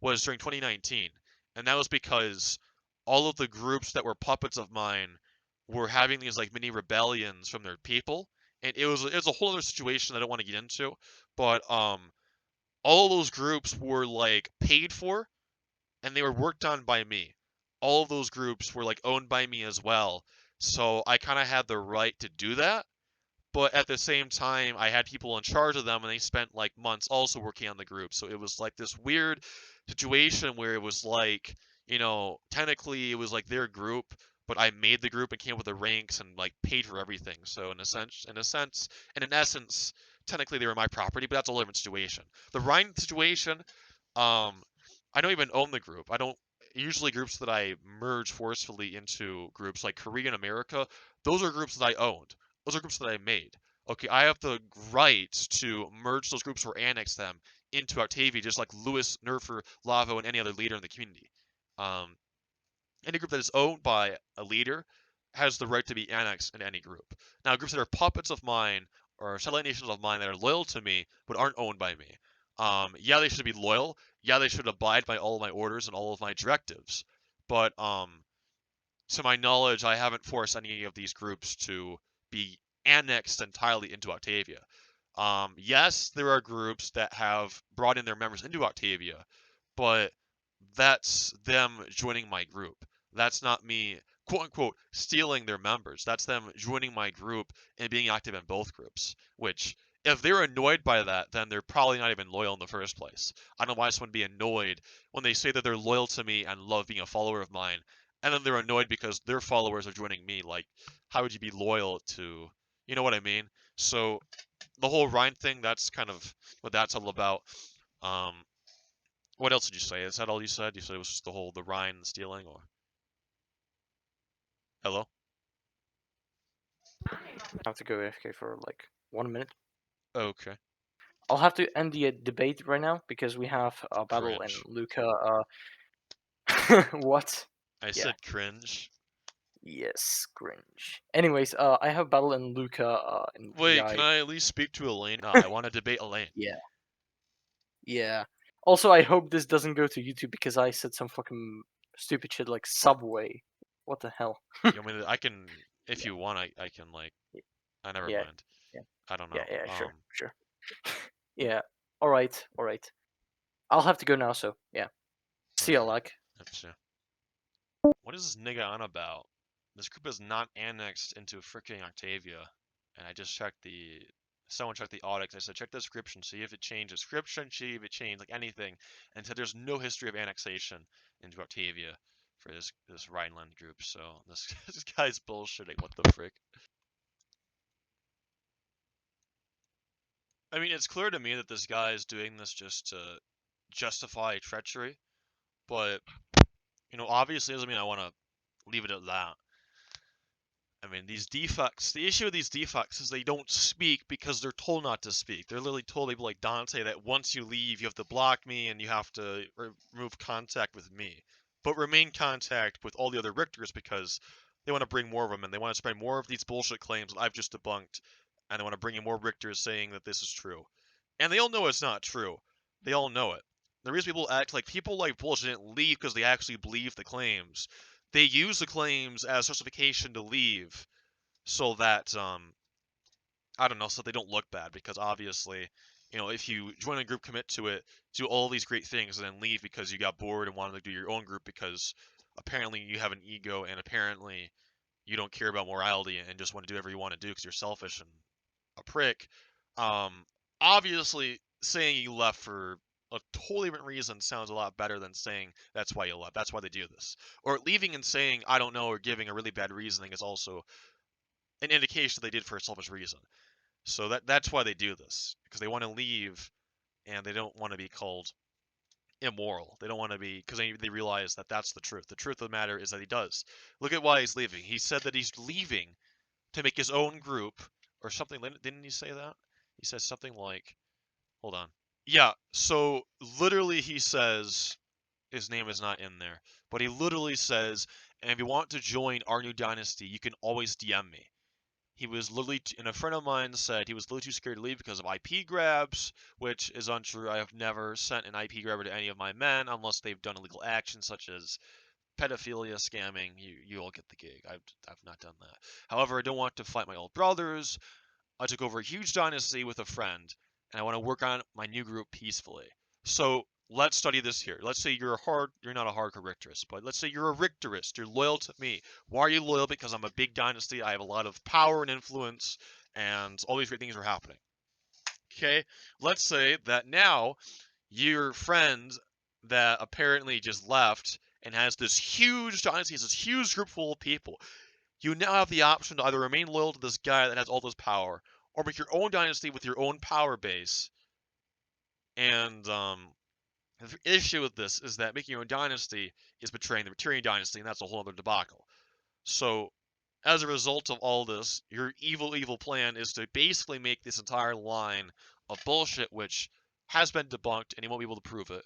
[SPEAKER 2] was during 2019, and that was because all of the groups that were puppets of mine were having these like mini rebellions from their people, and it was a whole other situation I don't want to get into, but all of those groups were like paid for, and they were worked on by me. All of those groups were like owned by me as well, so I kind of had the right to do that. But at the same time, I had people in charge of them, and they spent like months also working on the group. So it was like this weird situation where it was like, you know, technically it was like their group, but I made the group and came up with the ranks and like paid for everything. So and in essence, technically they were my property, but that's a different situation. The Rhine situation, um, I don't even own the group. I don't usually groups that I merge forcefully into groups like Korea and America. Those are groups that I owned. Those are groups that I made. Okay, I have the right to merge those groups or annex them into Octavia, just like Lewis, Nerfer, Lavo, and any other leader in the community. Um, any group that is owned by a leader has the right to be annexed in any group. Now, groups that are puppets of mine or satellite nations of mine that are loyal to me but aren't owned by me, yeah, they should be loyal. Yeah, they should abide by all of my orders and all of my directives. But to my knowledge, I haven't forced any of these groups to be annexed entirely into Octavia. Yes, there are groups that have brought in their members into Octavia, but that's them joining my group. That's not me, quote unquote, stealing their members. That's them joining my group and being active in both groups. Which, if they're annoyed by that, then they're probably not even loyal in the first place. I don't know why someone would be annoyed when they say that they're loyal to me and love being a follower of mine, and then they're annoyed because their followers are joining me. Like, how would you be loyal to, you know what I mean? So the whole Rhine thing, that's kind of what that's all about. Um, what else did you say? Is that all you said? You said it was just the Rhine stealing, or hello?
[SPEAKER 1] I have to go AFK for like 1 minute.
[SPEAKER 2] Okay.
[SPEAKER 1] I'll have to end the debate right now because we have a battle in
[SPEAKER 2] Cringe.
[SPEAKER 1] Luca. What?
[SPEAKER 2] I
[SPEAKER 1] Yeah.
[SPEAKER 2] said cringe.
[SPEAKER 1] Yes, cringe. Anyways, I have battle in Luca in
[SPEAKER 2] Wait, can
[SPEAKER 1] VI.
[SPEAKER 2] I at least speak to Elaine? I want to debate Elaine.
[SPEAKER 1] Yeah, yeah. Also, I hope this doesn't go to YouTube because I said some fucking stupid shit like Subway. What the hell?
[SPEAKER 2] You want me to, I can, if you want, I can like, I never
[SPEAKER 1] Yeah,
[SPEAKER 2] mind.
[SPEAKER 1] yeah,
[SPEAKER 2] I don't
[SPEAKER 1] yeah,
[SPEAKER 2] know.
[SPEAKER 1] yeah. Sure, sure. Yeah. All right, all right. I'll have to go now. So yeah. See ya,
[SPEAKER 2] Alright.
[SPEAKER 1] like.
[SPEAKER 2] That's What is this nigga on about? This group is not annexed into freaking Octavia. And I just checked someone checked the audits. I said, check the description, see if it changed description, see if it changed like anything. And said there's no history of annexation into Octavia for this Rhineland group. So this this guy's bullshitting. What the frick? I mean, it's clear to me that this guy is doing this just to justify treachery, but you know, obviously doesn't mean I want to leave it at that. I mean, these defects, the issue with these defects is they don't speak because they're told not to speak. They're literally told people like Dante that once you leave, you have to block me and you have to remove contact with me. But remain contact with all the other Richters because they want to bring more of them and they want to spread more of these bullshit claims that I've just debunked. And they want to bring in more Richters saying that this is true. And they all know it's not true. They all know it. The reason people like bullshit didn't leave because they actually believe the claims. They use the claims as justification to leave so that I don't know, so they don't look bad because obviously, if you join a group, commit to it, do all these great things, and then leave because you got bored and wanted to do your own group because apparently you have an ego and apparently you don't care about morality and just want to do whatever you want to do because you're selfish and a prick. Um, Obviously, saying you left for a totally different reason sounds a lot better than saying that's why you left. That's why they do this. Or leaving and saying I don't know or giving a really bad reasoning is also an indication they did for a selfish reason. So that's why they do this because they want to leave and they don't want to be called immoral. They don't want to be because they realize that that's the truth. The truth of the matter is that he does. Look at why he's leaving. He said that he's leaving to make his own group or something. Didn't he say that? He says something like, hold on. Yeah, so literally he says his name is not in there, but he literally says, and if you want to join our new dynasty, you can always DM me. He was literally, and a friend of mine said he was literally too scared to leave because of IP grabs, which is untrue. I have never sent an IP grabber to any of my men unless they've done illegal actions such as pedophilia, scamming. You all get the gig. I've not done that. However, I don't want to fight my old brothers. I took over a huge dynasty with a friend, and I want to work on my new group peacefully. So let's study this here. Let's say you're not a hardcore Richterist, but let's say you're a Richterist. You're loyal to me. Why are you loyal? Because I'm a big dynasty. I have a lot of power and influence, and all these great things are happening. Okay, let's say that now your friend that apparently just left and has this huge dynasty, has this huge group full of people. You now have the option to either remain loyal to this guy that has all this power, or make your own dynasty with your own power base. And the issue with this is that making your own dynasty is betraying the Tyrian dynasty, and that's a whole other debacle. So, as a result of all this, your evil plan is to basically make this entire line of bullshit, which has been debunked, and you won't be able to prove it,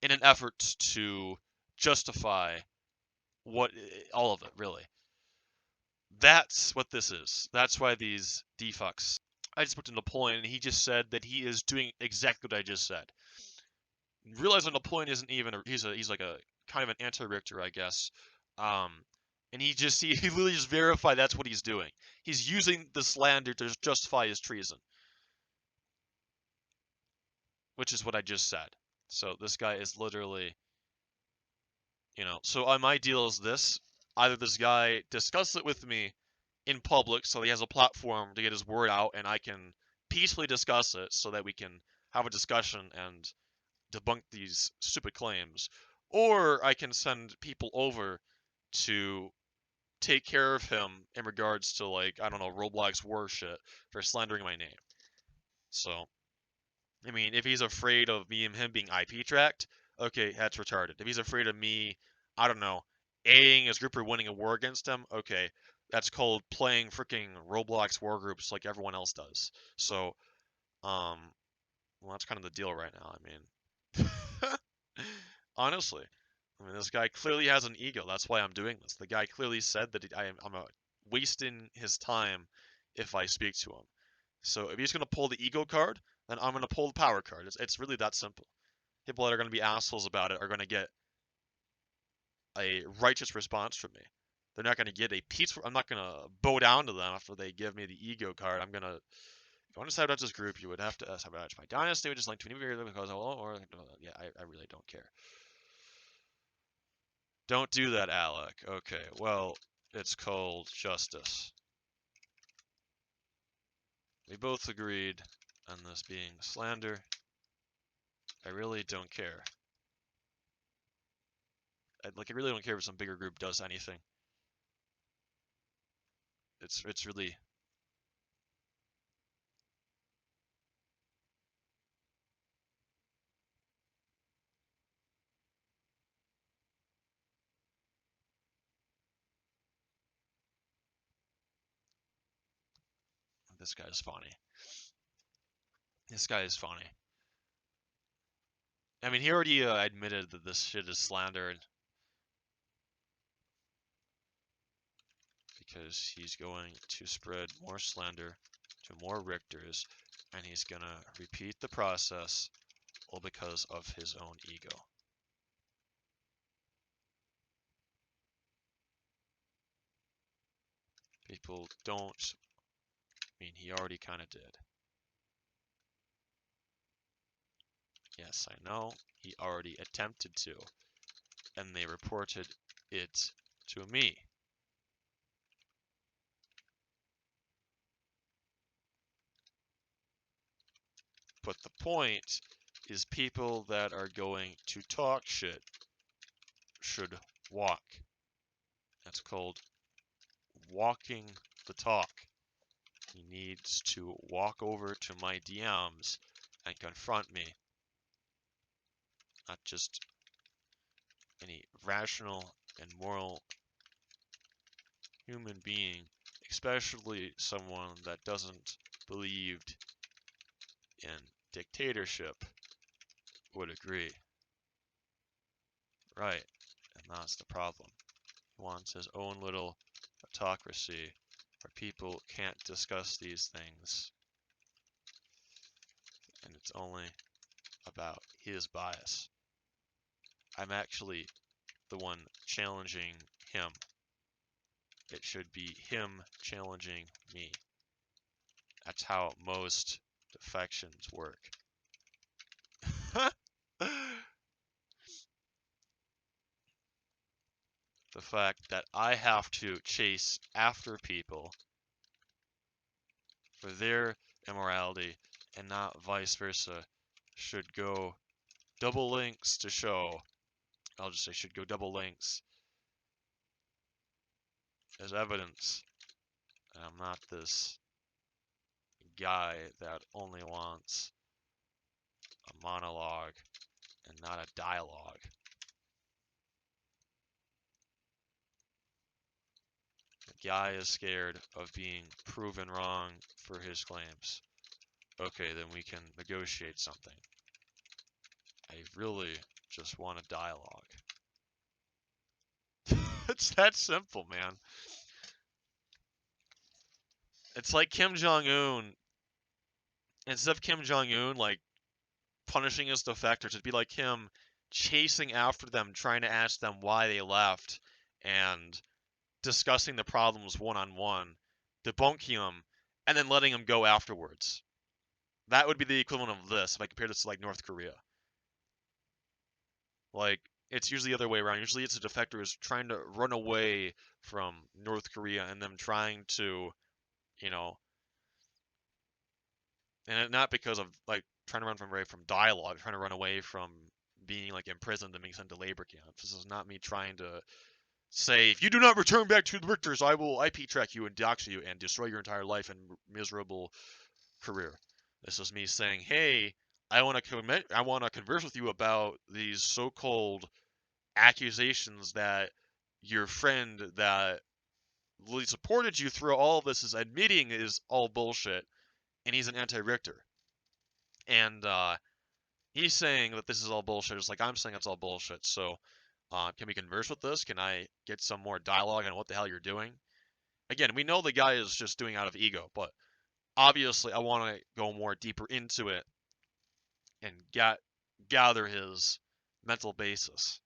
[SPEAKER 2] in an effort to justify all of it, really. That's what this is. That's why these defects. I just put to Napoleon, and he just said that he is doing exactly what I just said. Realize that Napoleon isn't even. He's like a kind of an anti-Richter, I guess. Um, and he literally just verified that's what he's doing. He's using the slander to justify his treason, which is what I just said. So this guy is literally, So my deal is this: either this guy discusses it with me in public so he has a platform to get his word out and I can peacefully discuss it so that we can have a discussion and debunk these stupid claims, or I can send people over to take care of him in regards to, like, I don't know, Roblox war shit for slandering my name. So, I mean, if he's afraid of me and him being IP tracked, okay, that's retarded. If he's afraid of me, I don't know, Aing his group or winning a war against him, okay, that's called playing freaking Roblox war groups like everyone else does. So, um, well, that's kind of the deal right now. I mean, honestly, I mean, this guy clearly has an ego. That's why I'm doing this. The guy clearly said that I'm wasting his time if I speak to him. So if he's going to pull the ego card, then I'm going to pull the power card. It's really that simple. People that are going to be assholes about it are going to get a righteous response from me. They're not going to get a peaceful. I'm not going to bow down to them after they give me the ego card. I'm going to. If you want to sabotage this group, you would have to sabotage my dynasty, which is linked to any because or yeah, I really don't care. Don't do that, Alec. Okay, well, it's called justice. We both agreed on this being slander. I really don't care. I really don't care if some bigger group does anything. It's really This guy is funny. This guy is funny. I mean, he already admitted that this shit is slander. Because he's going to spread more slander to more Richters, and he's gonna repeat the process all because of his own ego. People don't. I mean, he already kind of did. Yes, I know. He already attempted to. And they reported it to me. But the point is people that are going to talk shit should walk. That's called walking the talk. He needs to walk over to my DMs and confront me. Not just any rational and moral human being, especially someone that doesn't believe in dictatorship, would agree. Right, and that's the problem. He wants his own little autocracy where people can't discuss these things, and it's only about his bias. I'm actually the one challenging him. It should be him challenging me. That's how most defections work. The fact that I have to chase after people for their immorality and not vice versa should go double links to show. I'll just say should go double links as evidence that I'm not this guy that only wants a monologue and not a dialogue. The guy is scared of being proven wrong for his claims. Okay, then we can negotiate something. I really just want a dialogue. It's that simple, man. It's like Kim Jong-un. Instead of Kim Jong-un, like, punishing his defectors, it'd be like him chasing after them, trying to ask them why they left, and discussing the problems one-on-one, debunking them, and then letting them go afterwards. That would be the equivalent of this, if I compare this to, like, North Korea. Like, it's usually the other way around. Usually it's the defectors trying to run away from North Korea and them trying to, you know, and not because of, like, trying to run away from dialogue, trying to run away from being, like, imprisoned and being sent to labor camps. This is not me trying to say, if you do not return back to the Richters, I will IP track you and dox you and destroy your entire life and miserable career. This is me saying, hey, I want to converse with you about these so-called accusations that your friend that really supported you through all of this is admitting is all bullshit, and he's an anti-Richter. And he's saying that this is all bullshit, just like I'm saying it's all bullshit. So can we converse with this? Can I get some more dialogue on what the hell you're doing? Again, we know the guy is just doing out of ego, but obviously I want to go more deeper into it and gather his mental basis,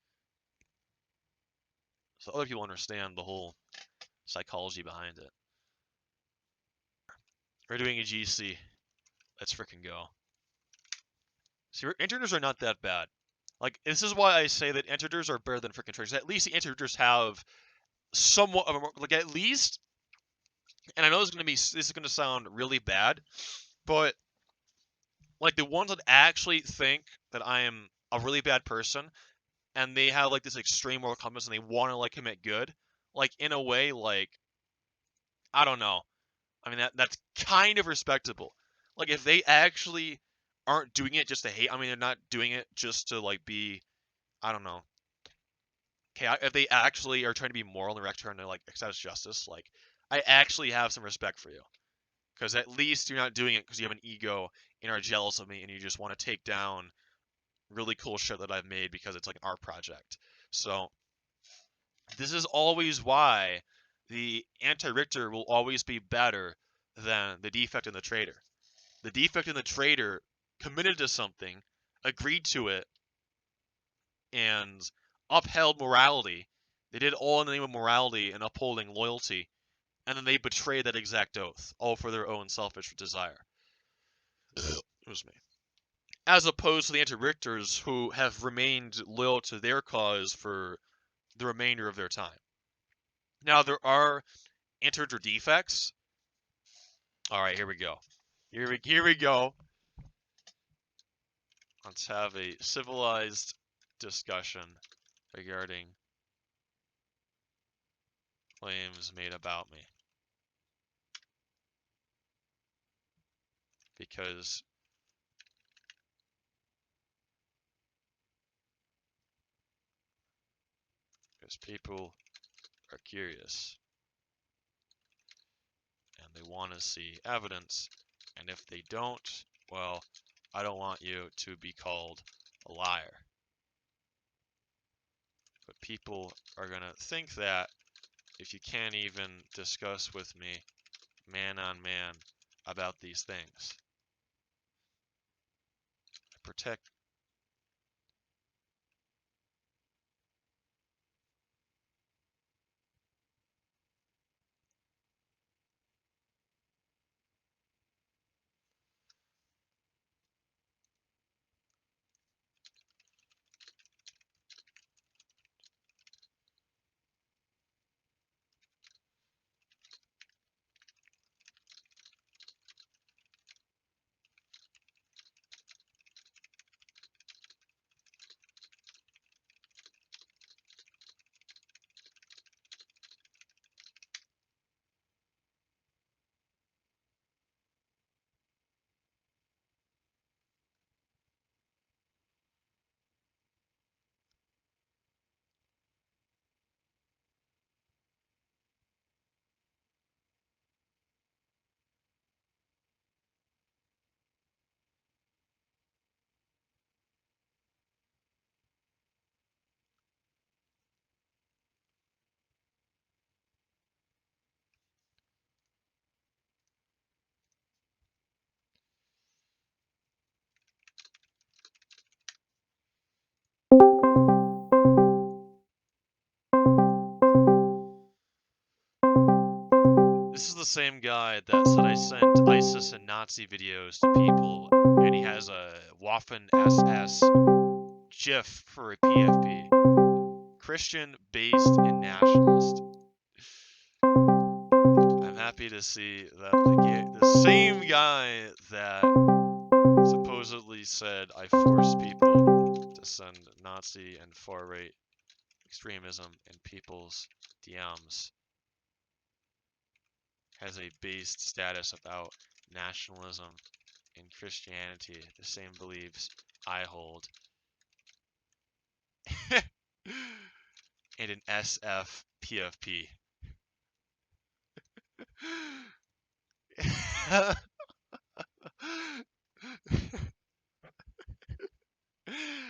[SPEAKER 2] so other people understand the whole psychology behind it. We're doing a GC. Let's frickin' go. See, integers are not that bad. Like, this is why I say that integers are better than frickin' triggers. At least the integers have somewhat of a, like, at least, and I know this is gonna sound really bad, but like the ones that actually think that I am a really bad person and they have like this extreme moral compass and they want to like commit good, like in a way, like, I don't know. I mean, that's kind of respectable. Like, if they actually aren't doing it just to hate, I mean, they're not doing it just to like be, I don't know. Okay, if they actually are trying to be moral and trying to like access justice, like, I actually have some respect for you. Because at least you're not doing it because you have an ego and are jealous of me and you just want to take down really cool shit that I've made because it's like an art project. So this is always why the anti-Richter will always be better than the defect and the traitor. The defect and the traitor committed to something, agreed to it, and upheld morality. They did all in the name of morality and upholding loyalty, and then they betrayed that exact oath, all for their own selfish desire. Excuse me. As opposed to the anti-Richters who have remained loyal to their cause for the remainder of their time. Now, there are anti-Richter defects. Alright, here we go. Here we go. Let's have a civilized discussion regarding claims made about me. Because people are curious and they want to see evidence, and if they don't, well, I don't want you to be called a liar. But people are gonna think that if you can't even discuss with me man on man about these things. I protect. This is the same guy that said I sent ISIS and Nazi videos to people, and he has a Waffen SS GIF for a PFP. Christian, based, and nationalist. I'm happy to see that the same guy that supposedly said I forced people to send Nazi and far-right extremism in people's DMs has a based status about nationalism and Christianity, the same beliefs I hold, and an SF PFP.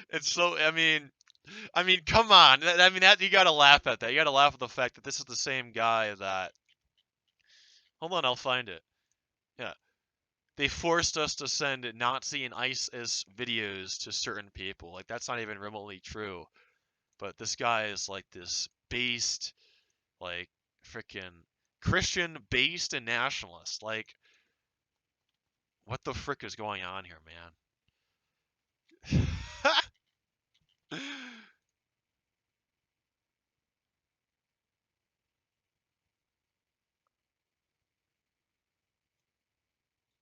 [SPEAKER 2] It's so, I mean, come on. That you gotta laugh at that. You gotta laugh at the fact that this is the same guy that. Hold on, I'll find it. Yeah. They forced us to send Nazi and ISIS videos to certain people. Like, that's not even remotely true. But this guy is like this based, like, freaking Christian based and nationalist. Like, what the frick is going on here, man?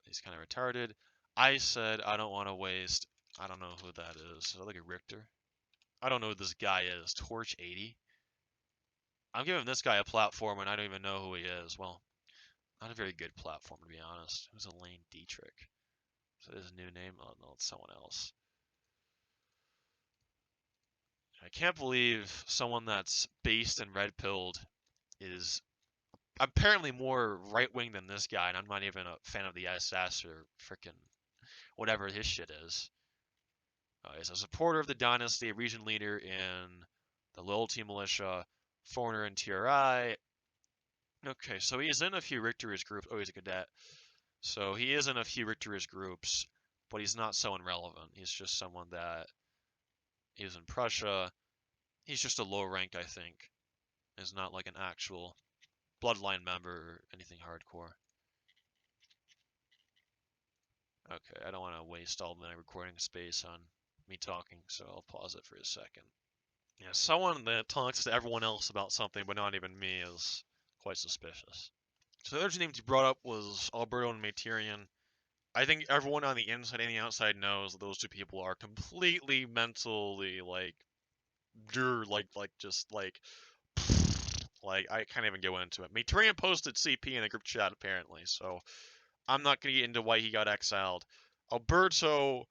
[SPEAKER 2] He's kind of retarded. I said I don't want to waste. I don't know who that is. Is that like a Richter? I don't know who this guy is. Torch 80? I'm giving this guy a platform and I don't even know who he is. Well, not a very good platform, to be honest. Who's Elaine Dietrich? Is that his new name? Oh, no, it's someone else. I can't believe someone that's based and red-pilled is apparently more right-wing than this guy, and I'm not even a fan of the SS or frickin' whatever his shit is. He's a supporter of the dynasty, a region leader in the loyalty militia, foreigner in TRI. Okay, so he's in a few Richterist groups. Oh, he's a cadet. So he is in a few Richterist groups, but he's not so irrelevant. He's just someone that is in Prussia. He's just a low rank, I think. He's not like an actual bloodline member or anything hardcore. Okay, I don't want to waste all my recording space on me talking, so I'll pause it for a second. Yeah, someone that talks to everyone else about something but not even me is quite suspicious. So the other two names you brought up was Alberto and Materian. I think everyone on the inside and the outside knows that those two people are completely mentally like just like I can't even go into it. Materian posted CP in the group chat apparently, so I'm not gonna get into why he got exiled. Alberto,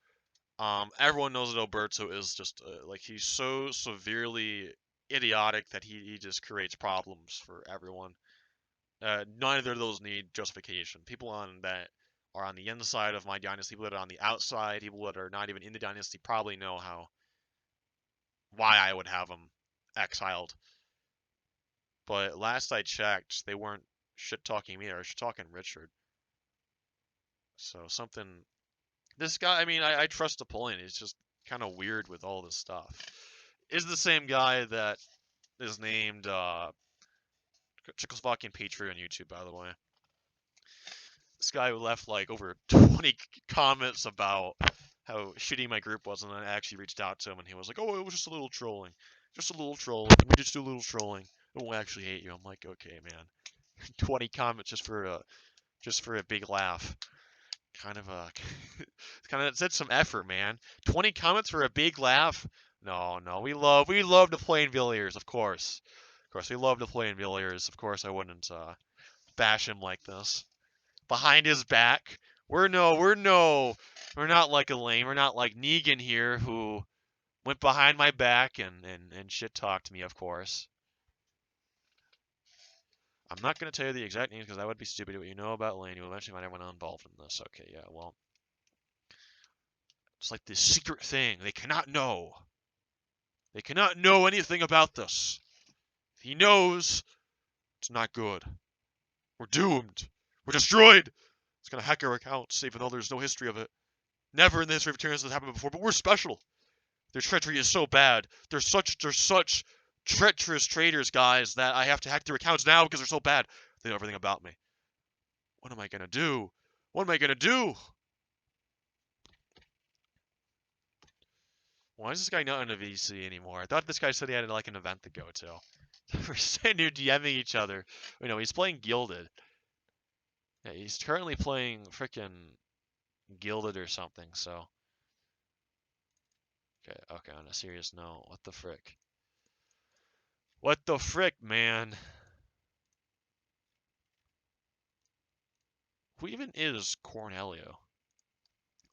[SPEAKER 2] everyone knows that Alberto is just like he's so severely idiotic that he just creates problems for everyone. Neither of those need justification. People on that are on the inside of my dynasty, people that are on the outside, people that are not even in the dynasty probably know why I would have them exiled. But last I checked, they weren't shit talking me, they were shit talking Richard. So something. This guy, I mean, I trust Napoleon. He's just kind of weird with all this stuff. Is the same guy that is named Czechoslovakian Patriot on YouTube, by the way. This guy who left like over 20 comments about how shitty my group was, and I actually reached out to him, and he was like, "Oh, it was just a little trolling, just a little trolling. We just do a little trolling. I won't actually hate you." I'm like, "Okay, man." 20 comments just for a big laugh. Kind of that's some effort, man. 20 comments for a big laugh? No, we love napoleonvillers, of course. Of course, we love napoleonvillers. Of course, I wouldn't bash him like this. Behind his back. We're not like Elaine. We're not like Negan here, who went behind my back and shit talked me, of course. I'm not going to tell you the exact names because that would be stupid. What you know about Elaine, you eventually find everyone involved in this. Okay, yeah, well. It's like this secret thing. They cannot know. They cannot know anything about this. If he knows, it's not good. We're doomed. We're destroyed. It's gonna hack our accounts, even though there's no history of it. Never in the history of Eternians has happened before, but we're special. Their treachery is so bad. They're such treacherous traitors, guys, that I have to hack their accounts now because they're so bad. They know everything about me. What am I gonna do? What am I gonna do? Why is this guy not in a VC anymore? I thought this guy said he had like an event to go to. We're sitting here DMing each other. You know, he's playing Gilded. Yeah, he's currently playing frickin' Gilded or something, so. Okay, on a serious note, what the frick? What the frick, man? Who even is Cornelio?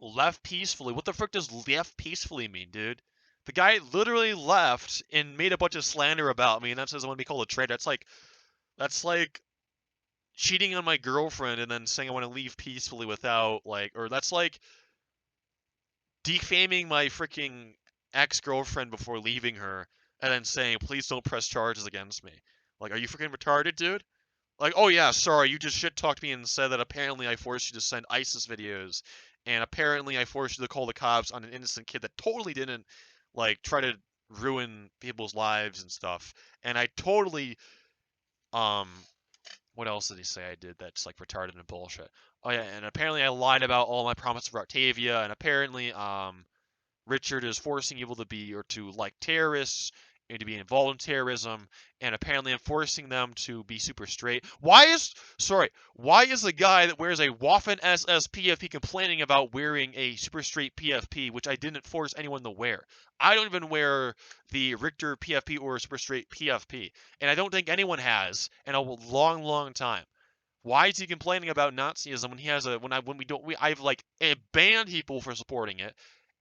[SPEAKER 2] Left peacefully? What the frick does left peacefully mean, dude? The guy literally left and made a bunch of slander about me, and that says I want to be called a traitor. That's like cheating on my girlfriend and then saying I want to leave peacefully without, like, or that's like defaming my freaking ex-girlfriend before leaving her and then saying, please don't press charges against me. Like, are you freaking retarded, dude? Like, oh yeah, sorry, you just shit-talked me and said that apparently I forced you to send ISIS videos, and apparently I forced you to call the cops on an innocent kid that totally didn't, like, try to ruin people's lives and stuff. And I totally, what else did he say I did that's, like, retarded and bullshit? Oh yeah, and apparently I lied about all my promises for Octavia, and apparently, Richard is forcing people to be or to like terrorists and to be involved in terrorism, and apparently enforcing them to be super straight. Why is a guy that wears a Waffen SS PFP complaining about wearing a super straight PFP, which I didn't force anyone to wear? I don't even wear the Richter PFP or super straight PFP, and I don't think anyone has in a long, long time. Why is he complaining about Nazism when he has I've like banned people for supporting it,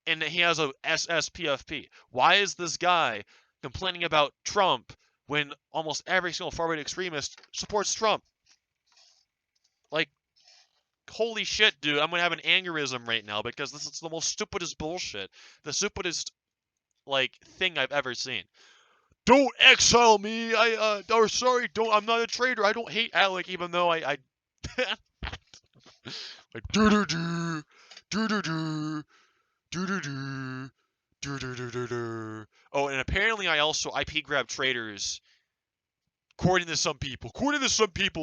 [SPEAKER 2] and he has a SSPFP. Why is this guy complaining about Trump when almost every single far-right extremist supports Trump? Like, holy shit, dude, I'm gonna have an aneurysm right now because this is the most stupidest bullshit. The stupidest, like, thing I've ever seen. Don't exile me. Or sorry, don't. I'm not a traitor. I don't hate Alec, even though I like do do do do do do do do do do do do do. Oh, and apparently I also IP grab traitors. According to some people,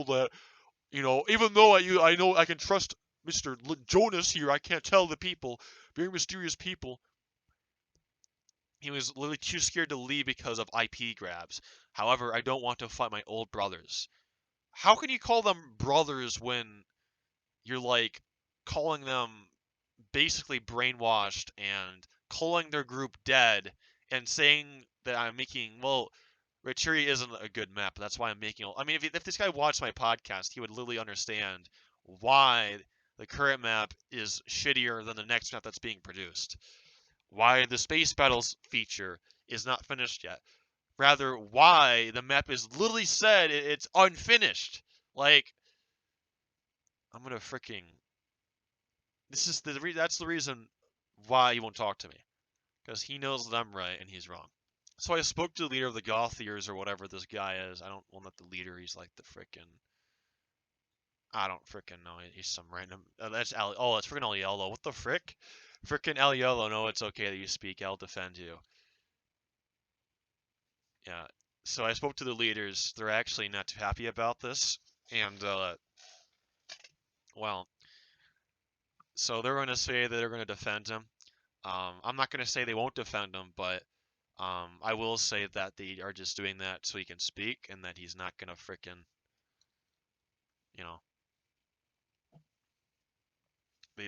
[SPEAKER 2] that even though I know I can trust Mr. Jonas here, I can't tell the people, very mysterious people. He was literally too scared to leave because of IP grabs. However, I don't want to fight my old brothers. How can you call them brothers when you're like calling them basically brainwashed and calling their group dead and saying that I'm making, well, Richter isn't a good map. That's why I'm making. I mean, if this guy watched my podcast, he would literally understand why the current map is shittier than the next map that's being produced. Why the space battles feature is not finished yet. Rather, why the map is literally said it's unfinished. Like, I'm gonna freaking. That's the reason why he won't talk to me, because he knows that I'm right and he's wrong. So I spoke to the leader of the Gothiers or whatever this guy is. Well, not the leader. He's like the freaking. I don't freaking know. He's some random. That's that's freaking Aliello. What the frick? Freaking Aliello. No, it's okay that you speak. I'll defend you. Yeah. So I spoke to the leaders. They're actually not too happy about this, and well, so they're going to say that they're going to defend him. I'm not going to say they won't defend him, but I will say that they are just doing that so he can speak, and that he's not going to frickin', you know,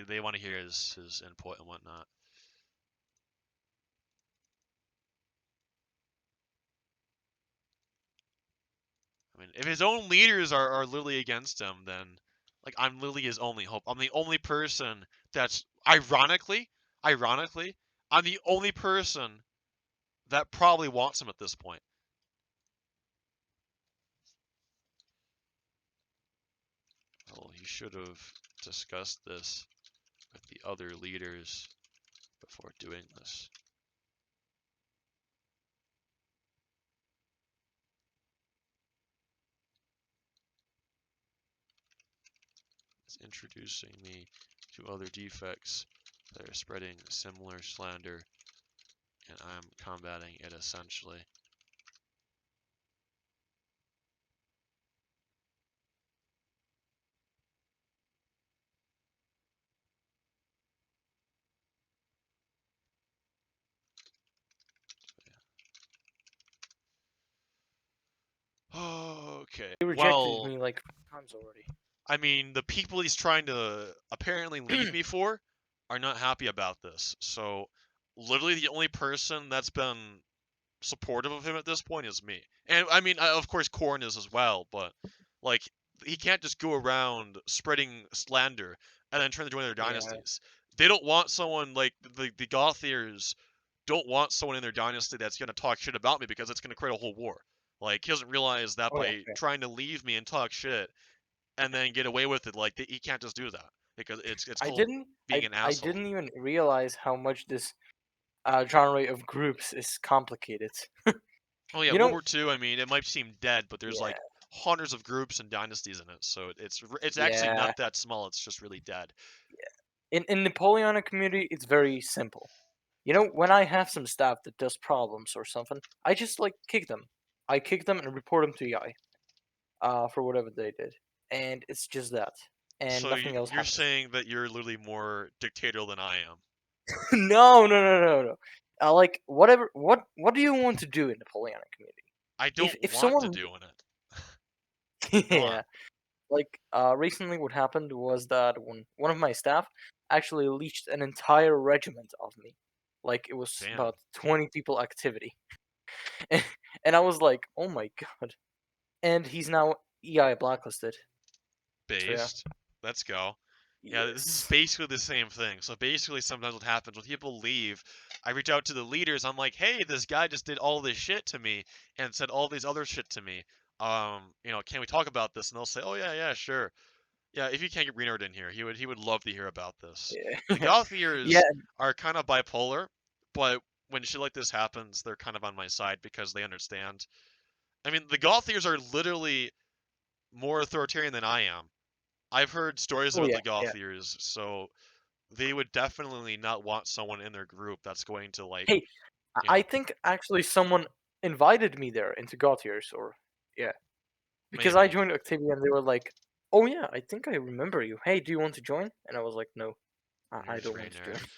[SPEAKER 2] they want to hear his input and whatnot. I mean, if his own leaders are literally against him, then, like, I'm literally his only hope. I'm the only person that's, ironically, I'm the only person that probably wants him at this point. Well, he should have discussed this with the other leaders before doing this. It's introducing me to other defects that are spreading similar slander, and I'm combating it essentially. Okay.
[SPEAKER 1] He rejected
[SPEAKER 2] Well,
[SPEAKER 1] me like 5 times already.
[SPEAKER 2] I mean, the people he's trying to apparently leave me for are not happy about this. So, literally, the only person that's been supportive of him at this point is me. And I mean, of course, Korn is as well, but like, he can't just go around spreading slander and then trying to join their
[SPEAKER 1] Yeah.
[SPEAKER 2] dynasties. They don't want someone like the Gothiers don't want someone in their dynasty that's gonna talk shit about me because it's gonna create a whole war. Like, he doesn't realize that
[SPEAKER 1] Oh yeah.
[SPEAKER 2] by trying to leave me and talk shit and then get away with it, like, he can't just do that because it's
[SPEAKER 1] I
[SPEAKER 2] called
[SPEAKER 1] didn't.
[SPEAKER 2] being an
[SPEAKER 1] I
[SPEAKER 2] asshole.
[SPEAKER 1] didn't even realize how much this genre of groups is complicated.
[SPEAKER 2] Oh yeah,
[SPEAKER 1] You
[SPEAKER 2] World
[SPEAKER 1] know?
[SPEAKER 2] War II. I mean, it might seem dead, but there's
[SPEAKER 1] Yeah.
[SPEAKER 2] like hundreds of groups and dynasties in it, so it's actually
[SPEAKER 1] Yeah.
[SPEAKER 2] not that small. It's just really dead.
[SPEAKER 1] In Napoleonic community, it's very simple. You know, when I have some staff that does problems or something, I just like kick them. I kick them and report them to EI, for whatever they did, and it's just that, and
[SPEAKER 2] So
[SPEAKER 1] nothing else
[SPEAKER 2] you're
[SPEAKER 1] happens.
[SPEAKER 2] saying that you're literally more dictatorial than I am.
[SPEAKER 1] No, no, no, no, no. Like whatever. What do you want to do in Napoleonic community?
[SPEAKER 2] I don't
[SPEAKER 1] If
[SPEAKER 2] want to
[SPEAKER 1] someone,
[SPEAKER 2] do in it. Go on.
[SPEAKER 1] yeah, like recently, what happened was that when one of my staff actually leached an entire regiment of me, like it was
[SPEAKER 2] Damn.
[SPEAKER 1] about 20 people activity, and I was like, oh my god. And he's now EI blacklisted. So yeah.
[SPEAKER 2] Based. Let's go. Yeah, this is
[SPEAKER 1] Yes.
[SPEAKER 2] basically the same thing. So basically, sometimes what happens when people leave, I reach out to the leaders. I'm like, hey, this guy just did all this shit to me and said all these other shit to me. Can we talk about this? And they'll say, oh yeah, yeah, sure. Yeah, if you can't get Renard in here, he would love to hear about this. The
[SPEAKER 1] Yeah.
[SPEAKER 2] goth
[SPEAKER 1] Yeah.
[SPEAKER 2] ears are kind of bipolar, but when shit like this happens, they're kind of on my side because they understand. I mean, the goth ears are literally more authoritarian than I am. I've heard stories
[SPEAKER 1] Oh
[SPEAKER 2] about
[SPEAKER 1] yeah.
[SPEAKER 2] the
[SPEAKER 1] Yeah.
[SPEAKER 2] goth ears, so they would definitely not want someone in their group that's going to like,
[SPEAKER 1] Hey,
[SPEAKER 2] you
[SPEAKER 1] I
[SPEAKER 2] know,
[SPEAKER 1] think actually someone invited me there into Gautiers, or yeah, because I
[SPEAKER 2] maybe.
[SPEAKER 1] joined Octavia and they were like, "Oh yeah, I think I remember you. Hey, do you want to join?" And I was like, "No, I
[SPEAKER 2] There's
[SPEAKER 1] don't want to join."
[SPEAKER 2] Raynard.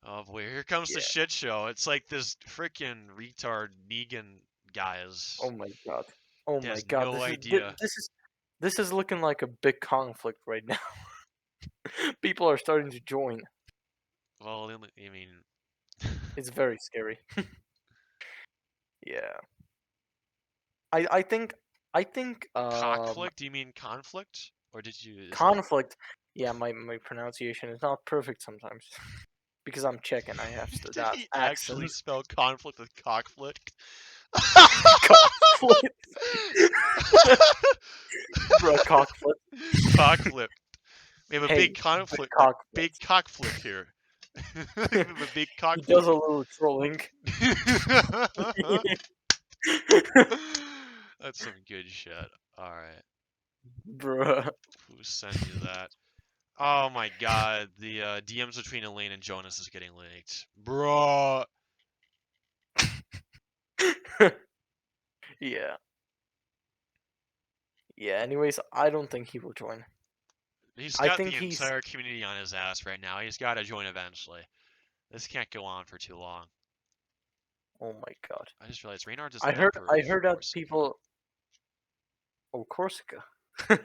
[SPEAKER 2] Oh boy, here comes the
[SPEAKER 1] Yeah.
[SPEAKER 2] shit show. It's like this freaking retard Negan guy
[SPEAKER 1] Oh my god. Oh my
[SPEAKER 2] has
[SPEAKER 1] god.
[SPEAKER 2] no
[SPEAKER 1] This is
[SPEAKER 2] idea.
[SPEAKER 1] this is looking like a big conflict right now. People are starting to join.
[SPEAKER 2] Well, I mean,
[SPEAKER 1] It's very scary. Yeah. I think
[SPEAKER 2] conflict? Do you mean conflict? Or did you, is that,
[SPEAKER 1] conflict. Yeah, my pronunciation is not perfect sometimes because I'm Czech and I have
[SPEAKER 2] did
[SPEAKER 1] that
[SPEAKER 2] he actually
[SPEAKER 1] accent.
[SPEAKER 2] spell conflict with cockflick?
[SPEAKER 1] Conflict, bro, cockflip.
[SPEAKER 2] Cockflip. We have a big
[SPEAKER 1] Hey, big
[SPEAKER 2] conflict, a big
[SPEAKER 1] cockflip.
[SPEAKER 2] cockflick here. We have a big
[SPEAKER 1] He does a
[SPEAKER 2] cockflick.
[SPEAKER 1] little trolling.
[SPEAKER 2] That's some good shit. Alright.
[SPEAKER 1] Bruh.
[SPEAKER 2] Who sent you that? Oh my god, the DMs between Elaine and Jonas is getting leaked. Bro.
[SPEAKER 1] Yeah. Yeah, anyways, I don't think he will join.
[SPEAKER 2] He's
[SPEAKER 1] I
[SPEAKER 2] got
[SPEAKER 1] think
[SPEAKER 2] the
[SPEAKER 1] he's.
[SPEAKER 2] entire community on his ass right now. He's got to join eventually. This can't go on for too long.
[SPEAKER 1] Oh my god.
[SPEAKER 2] I just realized Reynard is
[SPEAKER 1] I
[SPEAKER 2] the
[SPEAKER 1] heard
[SPEAKER 2] emperor
[SPEAKER 1] I
[SPEAKER 2] of
[SPEAKER 1] heard that
[SPEAKER 2] Corsica.
[SPEAKER 1] people. Oh, Corsica. You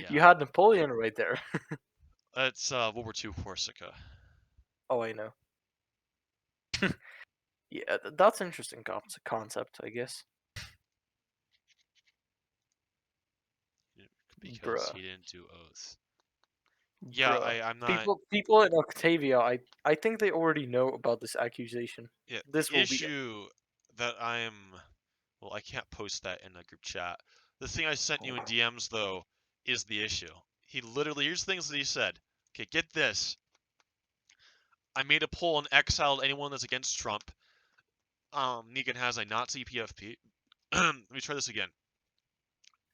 [SPEAKER 2] Yeah.
[SPEAKER 1] had Napoleon right there.
[SPEAKER 2] That's World War II Corsica.
[SPEAKER 1] Oh, I know. Yeah, that's interesting concept, I guess.
[SPEAKER 2] Because
[SPEAKER 1] Bruh.
[SPEAKER 2] he didn't do oath. Yeah,
[SPEAKER 1] Bruh.
[SPEAKER 2] I'm not.
[SPEAKER 1] People in Octavia, I think they already know about this accusation.
[SPEAKER 2] Yeah, the
[SPEAKER 1] This will be it.
[SPEAKER 2] issue that I'm. Well, I can't post that in the group chat. The thing I sent you in
[SPEAKER 1] Oh,
[SPEAKER 2] DMs, though, is the issue. He literally. Here's things that he said. Okay, get this. I made a poll and exiled anyone that's against Trump. Negan has a Nazi PFP. Let me try this again.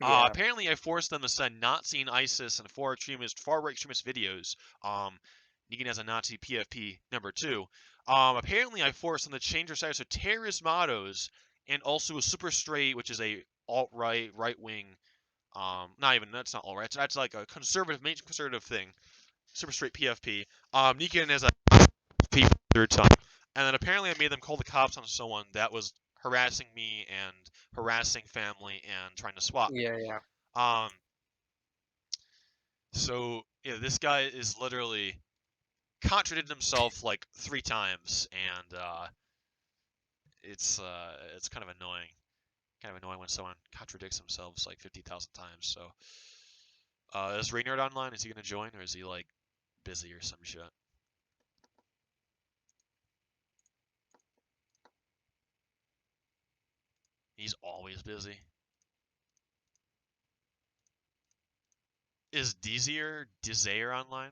[SPEAKER 1] yeah.
[SPEAKER 2] Apparently, I forced them to send Nazi and ISIS and far right extremist videos. Negan has a Nazi PFP #2. Apparently, I forced them to change their status to terrorist mottos and also a super straight, which is a alt right, right wing. Not even that's not alt right. That's like a conservative, major conservative thing. Super straight PFP. Negan has a PFP third time, and then apparently I made them call the cops on someone that was harassing me and harassing family and trying to swap me.
[SPEAKER 1] Yeah, yeah.
[SPEAKER 2] Um, so yeah, this guy is literally contradicted himself like 3 times, and it's kind of annoying. Kind of annoying when someone contradicts themselves like 50,000 times. So, is Reynard online? Is he gonna join, or is he like busy or some shit? He's always busy. Is Desire online?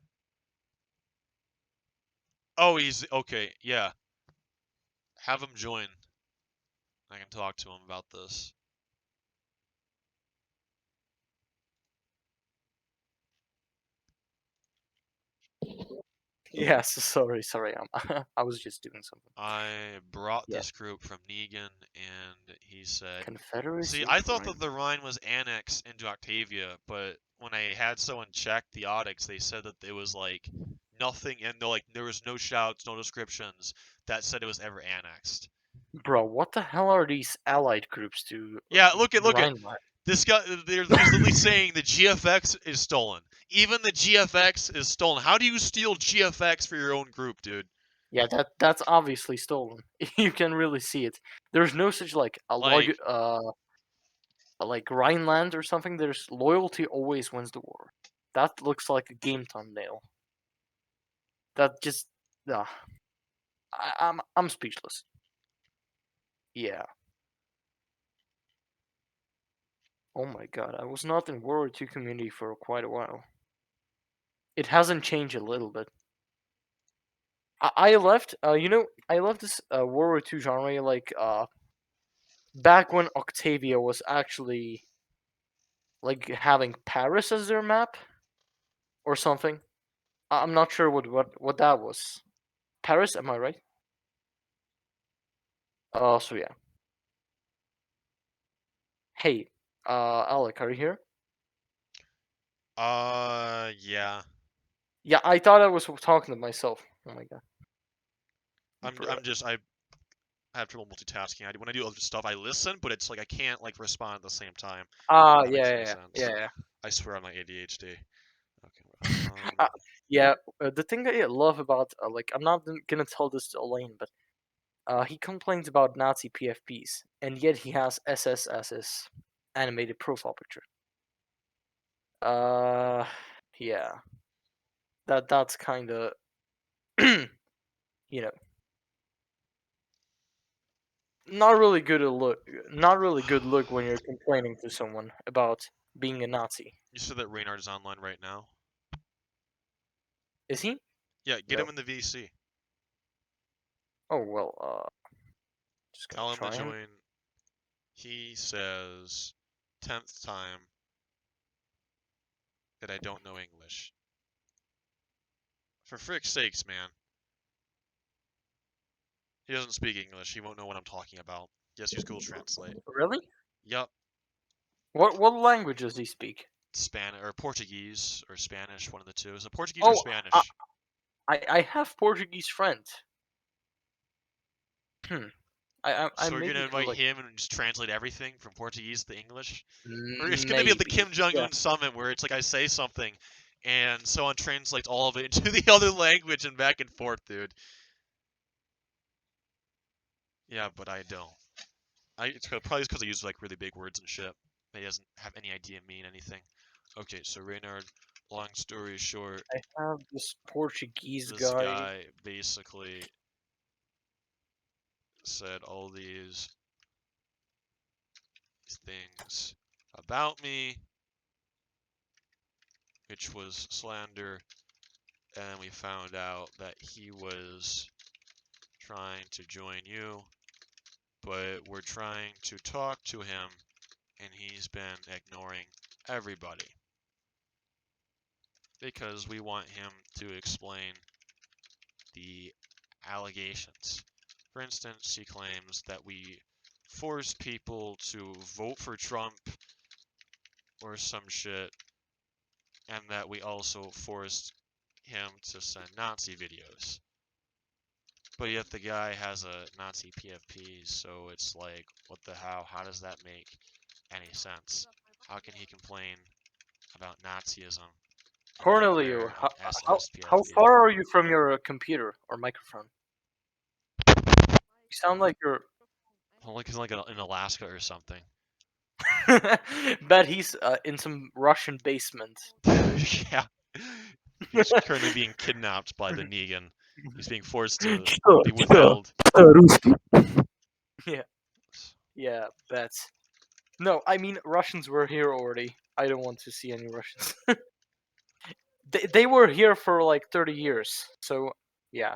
[SPEAKER 2] Oh, he's okay. Yeah, have him join. I can talk to him about this.
[SPEAKER 1] Yeah, so sorry. I was just doing something.
[SPEAKER 2] I brought
[SPEAKER 1] Yeah.
[SPEAKER 2] this group from Negan, and he said, "See,
[SPEAKER 1] Confederacy
[SPEAKER 2] I
[SPEAKER 1] of
[SPEAKER 2] thought that
[SPEAKER 1] Rhine.
[SPEAKER 2] the Rhine was annexed into Octavia, but when I had someone check the audits, they said that it was like nothing, and they're like there was no shouts, no descriptions that said it was ever annexed."
[SPEAKER 1] Bro, what the hell are these allied groups to
[SPEAKER 2] Yeah, look at
[SPEAKER 1] Rhineland?
[SPEAKER 2] this guy. He's literally saying the GFX is stolen. Even the GFX is stolen. How do you steal GFX for your own group, dude?
[SPEAKER 1] Yeah, that's obviously stolen. You can really see it. There's no such like
[SPEAKER 2] Like,
[SPEAKER 1] like Rhineland or something. There's loyalty always wins the war. That looks like a game thumbnail. That just uh, I'm speechless. Yeah. Oh my god, I was not in World War II community for quite a while. It hasn't changed a little bit. I left, I left this World War II genre like back when Octavia was actually like having Paris as their map or something. I'm not sure what that was. Paris, am I right? So yeah. Hey, Alec, are you here?
[SPEAKER 2] Yeah.
[SPEAKER 1] Yeah, I thought I was talking to myself. Oh my god.
[SPEAKER 2] I'm just I have trouble multitasking. When I do other stuff, I listen, but it's like I can't like respond at the same time. If that makes any sense.
[SPEAKER 1] Yeah.
[SPEAKER 2] I swear I'm like ADHD. Okay.
[SPEAKER 1] Uh, yeah, the thing that I love about like I'm not gonna tell this to Elaine, but he complains about Nazi PFPs, and yet he has SS as his animated profile picture. Uh, yeah, that's kind of you know not really good a look. Not really good look when you're complaining to someone about being a Nazi.
[SPEAKER 2] You said that Reynard is online right now.
[SPEAKER 1] Is he?
[SPEAKER 2] Yeah, get him
[SPEAKER 1] No.
[SPEAKER 2] in the VC.
[SPEAKER 1] Oh well. Just gonna
[SPEAKER 2] Tell him to
[SPEAKER 1] try him.
[SPEAKER 2] join. He says, 10th time that I don't know English. For frick's sakes, man. He doesn't speak English. He won't know what I'm talking about. Just use Google Translate.
[SPEAKER 1] Really?
[SPEAKER 2] Yup.
[SPEAKER 1] What language does he speak?
[SPEAKER 2] Spanish or Portuguese or Spanish, one of the two. Is it Portuguese or
[SPEAKER 1] Oh,
[SPEAKER 2] Spanish?
[SPEAKER 1] I have Portuguese friends. Hmm. I
[SPEAKER 2] So we're
[SPEAKER 1] maybe
[SPEAKER 2] gonna
[SPEAKER 1] could
[SPEAKER 2] invite
[SPEAKER 1] like
[SPEAKER 2] him and just translate everything from Portuguese to English? Or it's gonna be at the
[SPEAKER 1] maybe.
[SPEAKER 2] Kim Jong
[SPEAKER 1] Yeah.
[SPEAKER 2] Un summit where it's like I say something and someone translates all of it into the other language and back and forth, dude. Yeah, but I don't. It's probably because I use like really big words and shit. He doesn't have any idea mean anything. Okay, so Reynard, long story short,
[SPEAKER 1] I have this Portuguese
[SPEAKER 2] this
[SPEAKER 1] guy.
[SPEAKER 2] guy basically said all these things about me, which was slander, and we found out that he was trying to join you, but we're trying to talk to him, and he's been ignoring everybody because we want him to explain the allegations. For instance, he claims that we forced people to vote for Trump or some shit, and that we also forced him to send Nazi videos. But yet the guy has a Nazi PFP, so it's like, what the hell? How does that make any sense? How can he complain about Nazism and yet wear
[SPEAKER 1] Cornelio,
[SPEAKER 2] an SS
[SPEAKER 1] how
[SPEAKER 2] PFP?
[SPEAKER 1] far are you from your computer or microphone? You sound like you're.
[SPEAKER 2] Like he's like in Alaska or something.
[SPEAKER 1] Bet he's in some Russian basement.
[SPEAKER 2] Yeah. He's currently being kidnapped by the Negan. He's being forced to be
[SPEAKER 1] Что?
[SPEAKER 2] withheld.
[SPEAKER 1] Русский. Yeah, yeah, bet. No, I mean Russians were here already. I don't want to see any Russians. They were here for like 30 years, so yeah,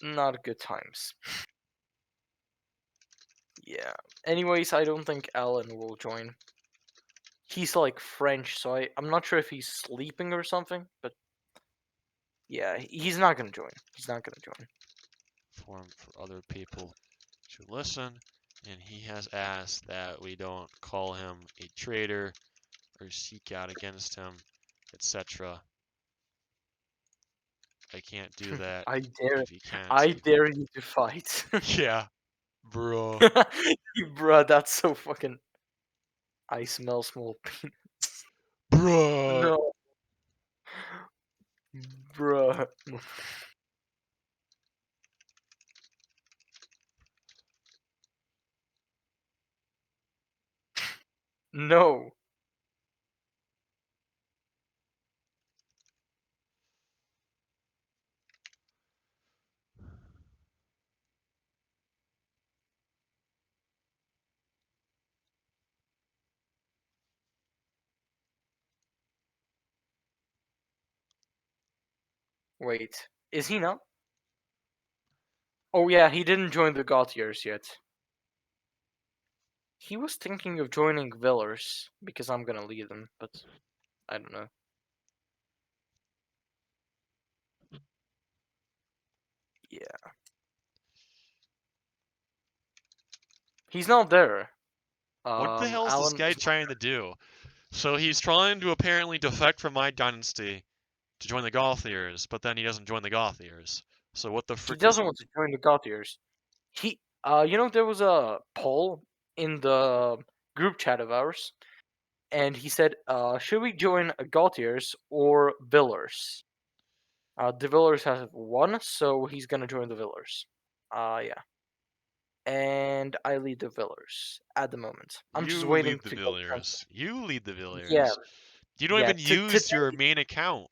[SPEAKER 1] not good times. Yeah. Anyways, I don't think Alan will join. He's like French, so I'm not sure if he's sleeping or something, but yeah, he's not gonna join. He's not gonna join.
[SPEAKER 2] Form for other people to listen, and he has asked that we don't call him a traitor or seek out against him, etc. I can't do that
[SPEAKER 1] I dare,
[SPEAKER 2] if he can't
[SPEAKER 1] I
[SPEAKER 2] even.
[SPEAKER 1] dare you to fight.
[SPEAKER 2] Yeah, bro.
[SPEAKER 1] Bruh, that's so fucking. I smell small peanuts.
[SPEAKER 2] Bruh.
[SPEAKER 1] No, bruh. No. Wait, is he not? Oh yeah, he didn't join the Gautiers yet. He was thinking of joining Villers because I'm gonna lead them, but I don't know. Yeah, he's not there.
[SPEAKER 2] What the hell is this
[SPEAKER 1] Alan
[SPEAKER 2] guy
[SPEAKER 1] is not
[SPEAKER 2] trying to do? So he's trying to apparently defect from my dynasty to join the Gauthiers, but then he doesn't join the Gauthiers. So what the
[SPEAKER 1] He
[SPEAKER 2] frick is...
[SPEAKER 1] doesn't want to join the Gautiers. There was a poll in the group chat of ours, and he said, should we join Gautiers or Villers? The Villers has won, so he's gonna join the Villers. Yeah. And I lead the Villers at the moment. I'm just
[SPEAKER 2] You
[SPEAKER 1] waiting
[SPEAKER 2] lead the
[SPEAKER 1] to go transfer.
[SPEAKER 2] Villiers. You lead the
[SPEAKER 1] Yeah,
[SPEAKER 2] Villiers. You don't
[SPEAKER 1] yeah.
[SPEAKER 2] even
[SPEAKER 1] Today,
[SPEAKER 2] use your main account.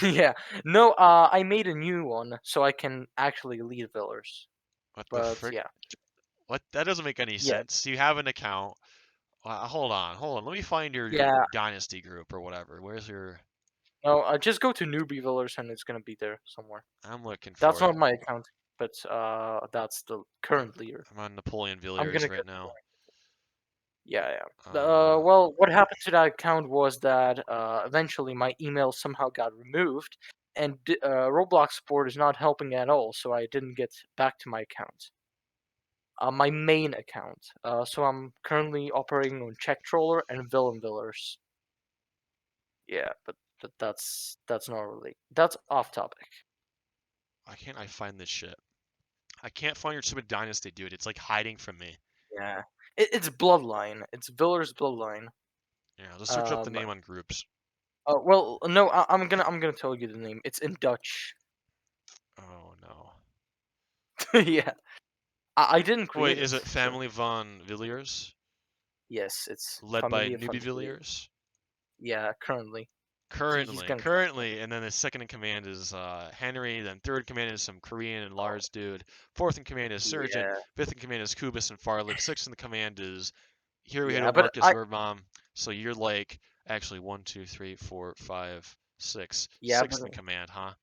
[SPEAKER 1] yeah. No, I made a new one so I can actually lead Villers.
[SPEAKER 2] What the
[SPEAKER 1] But
[SPEAKER 2] frick?
[SPEAKER 1] yeah,
[SPEAKER 2] What? That doesn't make any
[SPEAKER 1] yeah,
[SPEAKER 2] sense. You have an account. Hold on, hold on. Let me find your
[SPEAKER 1] yeah.
[SPEAKER 2] dynasty group or whatever. Where's your...
[SPEAKER 1] No, just go to newbie Villers and it's gonna be there somewhere.
[SPEAKER 2] I'm looking
[SPEAKER 1] That's
[SPEAKER 2] for
[SPEAKER 1] not
[SPEAKER 2] it.
[SPEAKER 1] my account, but that's the current leader.
[SPEAKER 2] I'm on Napoleon
[SPEAKER 1] I'm gonna
[SPEAKER 2] Villiers right
[SPEAKER 1] get.
[SPEAKER 2] now.
[SPEAKER 1] Yeah, yeah.
[SPEAKER 2] Uh,
[SPEAKER 1] Well, what happened to that account was that eventually my email somehow got removed, and Roblox support is not helping at all, so I didn't get back to my account. My main account. So I'm currently operating on Check Troller and Villain Villers. Yeah, but that's not really that's off topic.
[SPEAKER 2] why can't I find this shit? I can't find your stupid dynasty, dude. It's like hiding from me.
[SPEAKER 1] Yeah, it's Bloodline. It's Villers Bloodline.
[SPEAKER 2] Yeah, just search up the
[SPEAKER 1] Um.
[SPEAKER 2] name on groups.
[SPEAKER 1] Well, no, I'm gonna tell you the name. It's in Dutch.
[SPEAKER 2] Oh no.
[SPEAKER 1] Yeah. I didn't
[SPEAKER 2] Wait,
[SPEAKER 1] create
[SPEAKER 2] is
[SPEAKER 1] it,
[SPEAKER 2] it
[SPEAKER 1] so
[SPEAKER 2] Family von Villiers?
[SPEAKER 1] yes, it's
[SPEAKER 2] Led by
[SPEAKER 1] Familia
[SPEAKER 2] Newbie
[SPEAKER 1] von Villiers.
[SPEAKER 2] Villiers?
[SPEAKER 1] Yeah, currently. He's
[SPEAKER 2] Currently,
[SPEAKER 1] gonna transfer.
[SPEAKER 2] currently, and then his second in command is Henry. Then third in command is some Korean and Lars dude. Fourth in command is Surgeon.
[SPEAKER 1] Yeah,
[SPEAKER 2] Fifth in command is Kubis and Farlik. Sixth in the command is
[SPEAKER 1] yeah,
[SPEAKER 2] Hirohito
[SPEAKER 1] but
[SPEAKER 2] Marcus
[SPEAKER 1] I
[SPEAKER 2] Urbam. So you're like actually one, two, three, four, five, six,
[SPEAKER 1] yeah, but
[SPEAKER 2] sixth in command, huh?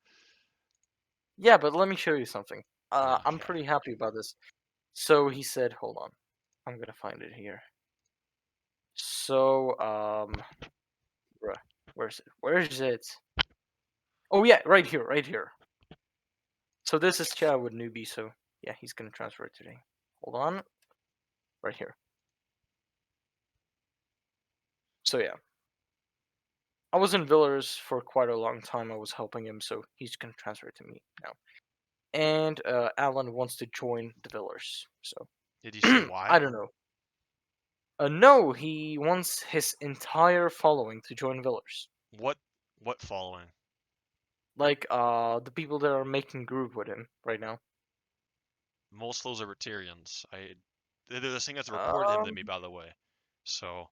[SPEAKER 1] yeah, but let me show you something. I'm
[SPEAKER 2] Okay.
[SPEAKER 1] pretty happy about this. So he said, hold on, I'm gonna find it here. So bruh, where's it? Where is it? Oh yeah, right here, right here. So this is chat with newbie. So yeah, he's gonna transfer it today. Hold on, right here. So yeah, I was in Villers for quite a long time. I was helping him, so he's gonna transfer it to me now. And Alan wants to join the Villers. So
[SPEAKER 2] Did you say
[SPEAKER 1] I
[SPEAKER 2] why?
[SPEAKER 1] don't know. No, he wants his entire following to join Villers.
[SPEAKER 2] What? What following?
[SPEAKER 1] Like the people that are making group with him right now.
[SPEAKER 2] Most of those are Rotarians. They're the thing that's reported him to
[SPEAKER 1] Um,
[SPEAKER 2] me, by the way. So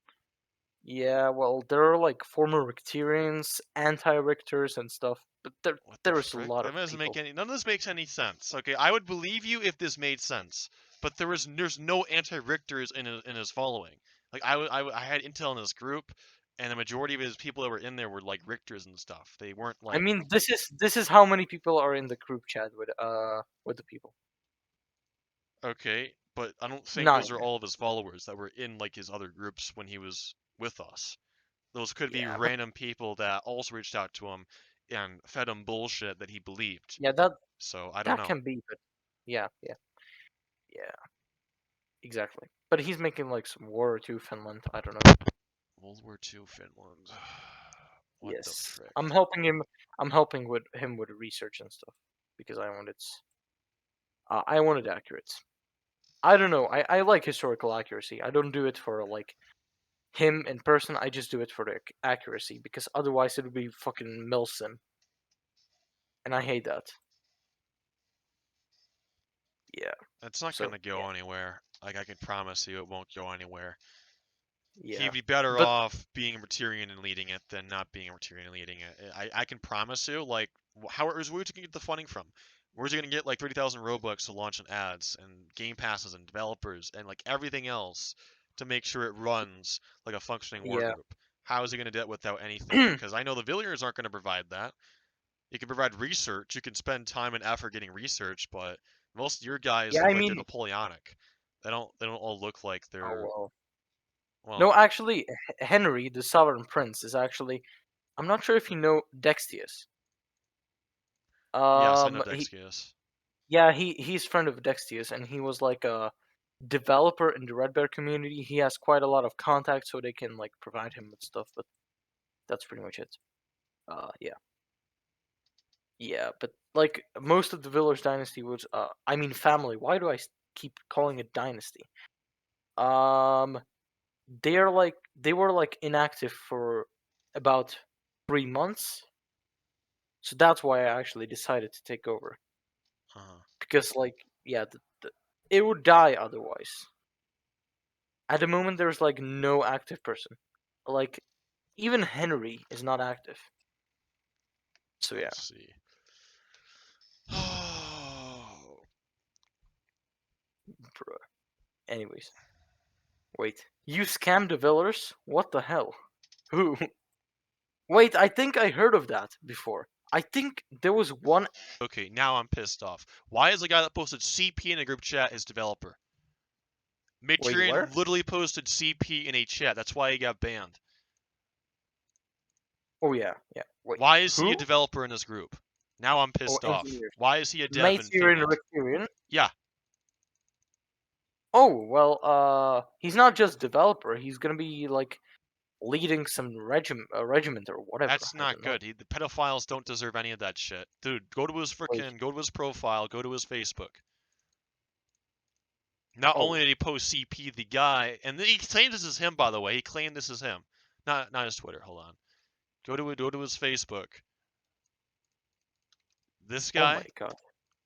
[SPEAKER 1] yeah, well, there are like former Richterians, anti-Richters, and stuff, but
[SPEAKER 2] what the
[SPEAKER 1] there is a
[SPEAKER 2] frick?
[SPEAKER 1] lot
[SPEAKER 2] That
[SPEAKER 1] of
[SPEAKER 2] doesn't make
[SPEAKER 1] people.
[SPEAKER 2] any. None of this makes any sense. Okay, I would believe you if this made sense, but there's no anti-Richters in his following. Like I had intel in his group, and the majority of his people that were in there were like Richters and stuff. They weren't
[SPEAKER 1] I
[SPEAKER 2] like...
[SPEAKER 1] mean, this is how many people are in the group chat with the people.
[SPEAKER 2] Okay, but I don't think those
[SPEAKER 1] 9.
[SPEAKER 2] are all of his followers that were in like his other groups when he was with us. Those could be
[SPEAKER 1] Yeah, but
[SPEAKER 2] random people that also reached out to him and fed him bullshit that he believed.
[SPEAKER 1] yeah, that
[SPEAKER 2] So I don't
[SPEAKER 1] that
[SPEAKER 2] know.
[SPEAKER 1] can be, but yeah, yeah, yeah, exactly. But he's making like some war to Finland. I don't know.
[SPEAKER 2] World War II Finland. What the
[SPEAKER 1] Yes,
[SPEAKER 2] frick?
[SPEAKER 1] I'm helping him. I'm helping with him with research and stuff because I want it accurate. I don't know. I like historical accuracy. I don't do it for like him in person. I just do it for the accuracy because otherwise it would be fucking milsim, and I hate that. Yeah.
[SPEAKER 2] It's not
[SPEAKER 1] So
[SPEAKER 2] gonna go
[SPEAKER 1] yeah,
[SPEAKER 2] anywhere. Like I can promise you, it won't go anywhere.
[SPEAKER 1] yeah.
[SPEAKER 2] He'd be better
[SPEAKER 1] But
[SPEAKER 2] off being a Rotarian and leading it than not being a Rotarian and leading it. I can promise you, like, where's he gonna get the funding from? Where's he gonna get like 30,000 Robux to launch an ads and game passes and developers and like everything else to make sure it runs like a functioning war
[SPEAKER 1] yeah,
[SPEAKER 2] group? How is he gonna do it without anything? Because I know the Villiers aren't gonna provide that. You can provide research. You can spend time and effort getting research, but most of your guys
[SPEAKER 1] Yeah,
[SPEAKER 2] look
[SPEAKER 1] I
[SPEAKER 2] like they're
[SPEAKER 1] mean,
[SPEAKER 2] Napoleonic. They don't all look like
[SPEAKER 1] oh
[SPEAKER 2] they're
[SPEAKER 1] well.
[SPEAKER 2] well.
[SPEAKER 1] No, actually, Henry, the Sovereign Prince, is actually. I'm not sure if you know Dextius.
[SPEAKER 2] Yes, I know
[SPEAKER 1] He
[SPEAKER 2] Dexius.
[SPEAKER 1] yeah, he's friend of Dextius, and he was like a developer in the Red Bear community. He has quite a lot of contacts, so they can like provide him with stuff. But that's pretty much it. Yeah, yeah. But like most of the Village dynasty was, I mean, family. Why do I keep calling it dynasty? Um, they were like inactive for about 3 months, so that's why I actually decided to take over.
[SPEAKER 2] Uh-huh.
[SPEAKER 1] Because like yeah, it would die otherwise. At the moment, there's like no active person. Like even Henry is not active. So yeah.
[SPEAKER 2] Let's see. Oh,
[SPEAKER 1] Bruh. Anyways, wait. You scammed the Villers? What the hell? Who? Wait, I think I heard of that before. I think there was one.
[SPEAKER 2] okay, now I'm pissed off. Why is the guy that posted CP in a group chat his developer?
[SPEAKER 1] Wait,
[SPEAKER 2] Midrian
[SPEAKER 1] where?
[SPEAKER 2] literally posted CP in a chat. That's why he got banned.
[SPEAKER 1] Oh yeah, yeah. Wait,
[SPEAKER 2] Why is he a
[SPEAKER 1] who?
[SPEAKER 2] developer in this group? Now I'm
[SPEAKER 1] Oh,
[SPEAKER 2] pissed off.
[SPEAKER 1] engineers.
[SPEAKER 2] Why is he a dev in
[SPEAKER 1] Mater and
[SPEAKER 2] Finland?
[SPEAKER 1] Ricturian.
[SPEAKER 2] Yeah,
[SPEAKER 1] Oh well, he's not just developer. He's gonna be like leading some regiment or whatever.
[SPEAKER 2] that's
[SPEAKER 1] I
[SPEAKER 2] not
[SPEAKER 1] don't know.
[SPEAKER 2] good. The pedophiles don't deserve any of that shit. Dude, go to his
[SPEAKER 1] Wait.
[SPEAKER 2] profile, go to his Facebook. Not
[SPEAKER 1] Oh,
[SPEAKER 2] only did he post CP the guy, and he claimed this is him, by the way. He claimed this is him. Not his Twitter. Hold on. Go to his Facebook. This
[SPEAKER 1] oh my
[SPEAKER 2] guy,
[SPEAKER 1] god.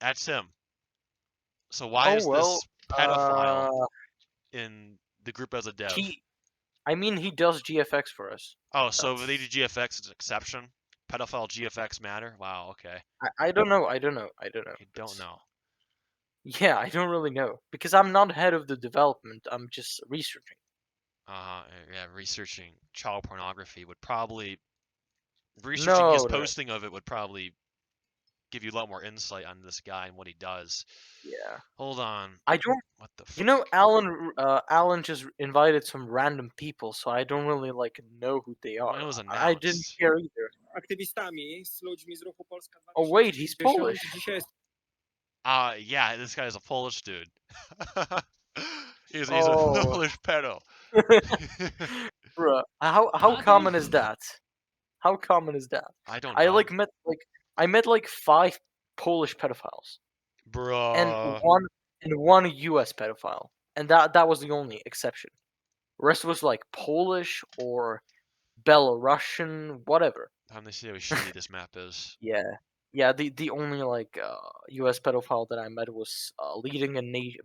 [SPEAKER 2] that's him. So why
[SPEAKER 1] Oh
[SPEAKER 2] is
[SPEAKER 1] well.
[SPEAKER 2] this pedophile
[SPEAKER 1] Uh,
[SPEAKER 2] in the group as a dev?
[SPEAKER 1] he. I mean, he does GFX for us.
[SPEAKER 2] Oh, so if they do
[SPEAKER 1] That's.
[SPEAKER 2] GFX, it's an exception. Pedophile GFX matter. Wow. Okay.
[SPEAKER 1] I don't know. I don't know. I don't know.
[SPEAKER 2] You
[SPEAKER 1] But
[SPEAKER 2] don't know.
[SPEAKER 1] yeah, I don't really know because I'm not head of the development. I'm just researching.
[SPEAKER 2] Yeah, researching child pornography would probably researching his
[SPEAKER 1] No, no.
[SPEAKER 2] posting of it would probably give you a lot more insight on this guy and what he does.
[SPEAKER 1] Yeah.
[SPEAKER 2] Hold on.
[SPEAKER 1] I don't.
[SPEAKER 2] What the
[SPEAKER 1] You know,
[SPEAKER 2] fuck?
[SPEAKER 1] Alan just invited some random people, so I don't really like know who they are.
[SPEAKER 2] When it was
[SPEAKER 1] I didn't
[SPEAKER 2] announced.
[SPEAKER 1] care either.
[SPEAKER 3] aktywistami, z ludźmi z ruchu Polska
[SPEAKER 1] Oh wait, he's
[SPEAKER 3] 2050.
[SPEAKER 1] Polish.
[SPEAKER 3] Dzisiaj jest
[SPEAKER 2] Yeah, this guy's a Polish dude. He's a
[SPEAKER 1] Oh,
[SPEAKER 2] Polish pedo.
[SPEAKER 1] bruh. How common is that? How common is that?
[SPEAKER 2] I don't
[SPEAKER 1] I
[SPEAKER 2] know.
[SPEAKER 1] like I met like 5 Polish pedophiles and
[SPEAKER 2] Bruh.
[SPEAKER 1] one US pedophile, and that was the only exception. The rest was like Polish or Belarusian, whatever.
[SPEAKER 2] Time to see how shitty this map is.
[SPEAKER 1] Yeah, yeah. The only like U.S. pedophile that I met was leading a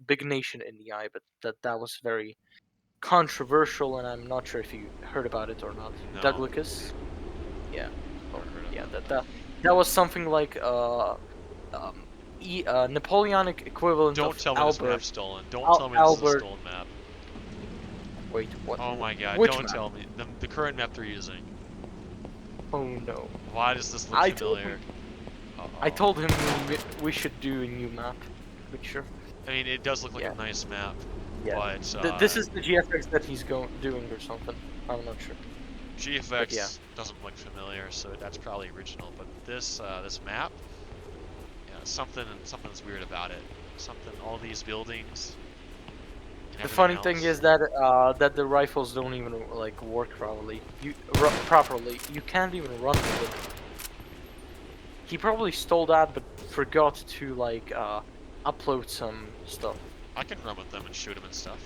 [SPEAKER 1] big nation in the eye, but that was very controversial, and I'm not sure if you heard about it or not.
[SPEAKER 2] No.
[SPEAKER 1] Douglas. Yeah.
[SPEAKER 2] Never
[SPEAKER 1] Oh,
[SPEAKER 2] heard of
[SPEAKER 1] yeah.
[SPEAKER 2] him.
[SPEAKER 1] That was something like Napoleonic equivalent
[SPEAKER 2] Don't
[SPEAKER 1] of
[SPEAKER 2] tell me this
[SPEAKER 1] Albert.
[SPEAKER 2] map's stolen. Don't tell me this is a
[SPEAKER 1] Albert.
[SPEAKER 2] stolen map.
[SPEAKER 1] Wait, what?
[SPEAKER 2] Oh my god,
[SPEAKER 1] Which
[SPEAKER 2] don't
[SPEAKER 1] map?
[SPEAKER 2] tell me. The current map they're using.
[SPEAKER 1] Oh no.
[SPEAKER 2] Why does this look
[SPEAKER 1] I told
[SPEAKER 2] familiar?
[SPEAKER 1] him.
[SPEAKER 2] Uh-oh.
[SPEAKER 1] I told him we should do a new map. Picture.
[SPEAKER 2] I mean, it does look like
[SPEAKER 1] Yeah.
[SPEAKER 2] a nice map,
[SPEAKER 1] Yeah.
[SPEAKER 2] but
[SPEAKER 1] This is the GFX that he's doing or something. I'm not sure.
[SPEAKER 2] GFX
[SPEAKER 1] yeah.
[SPEAKER 2] doesn't look familiar, so that's probably original. But this map, yeah, something's weird about it. All these buildings. And
[SPEAKER 1] The funny
[SPEAKER 2] everything
[SPEAKER 1] thing
[SPEAKER 2] else.
[SPEAKER 1] is that the rifles don't even like work properly. Properly. You can't even run with it. He probably stole that, but forgot to like upload some stuff.
[SPEAKER 2] I can run with them and shoot them and stuff.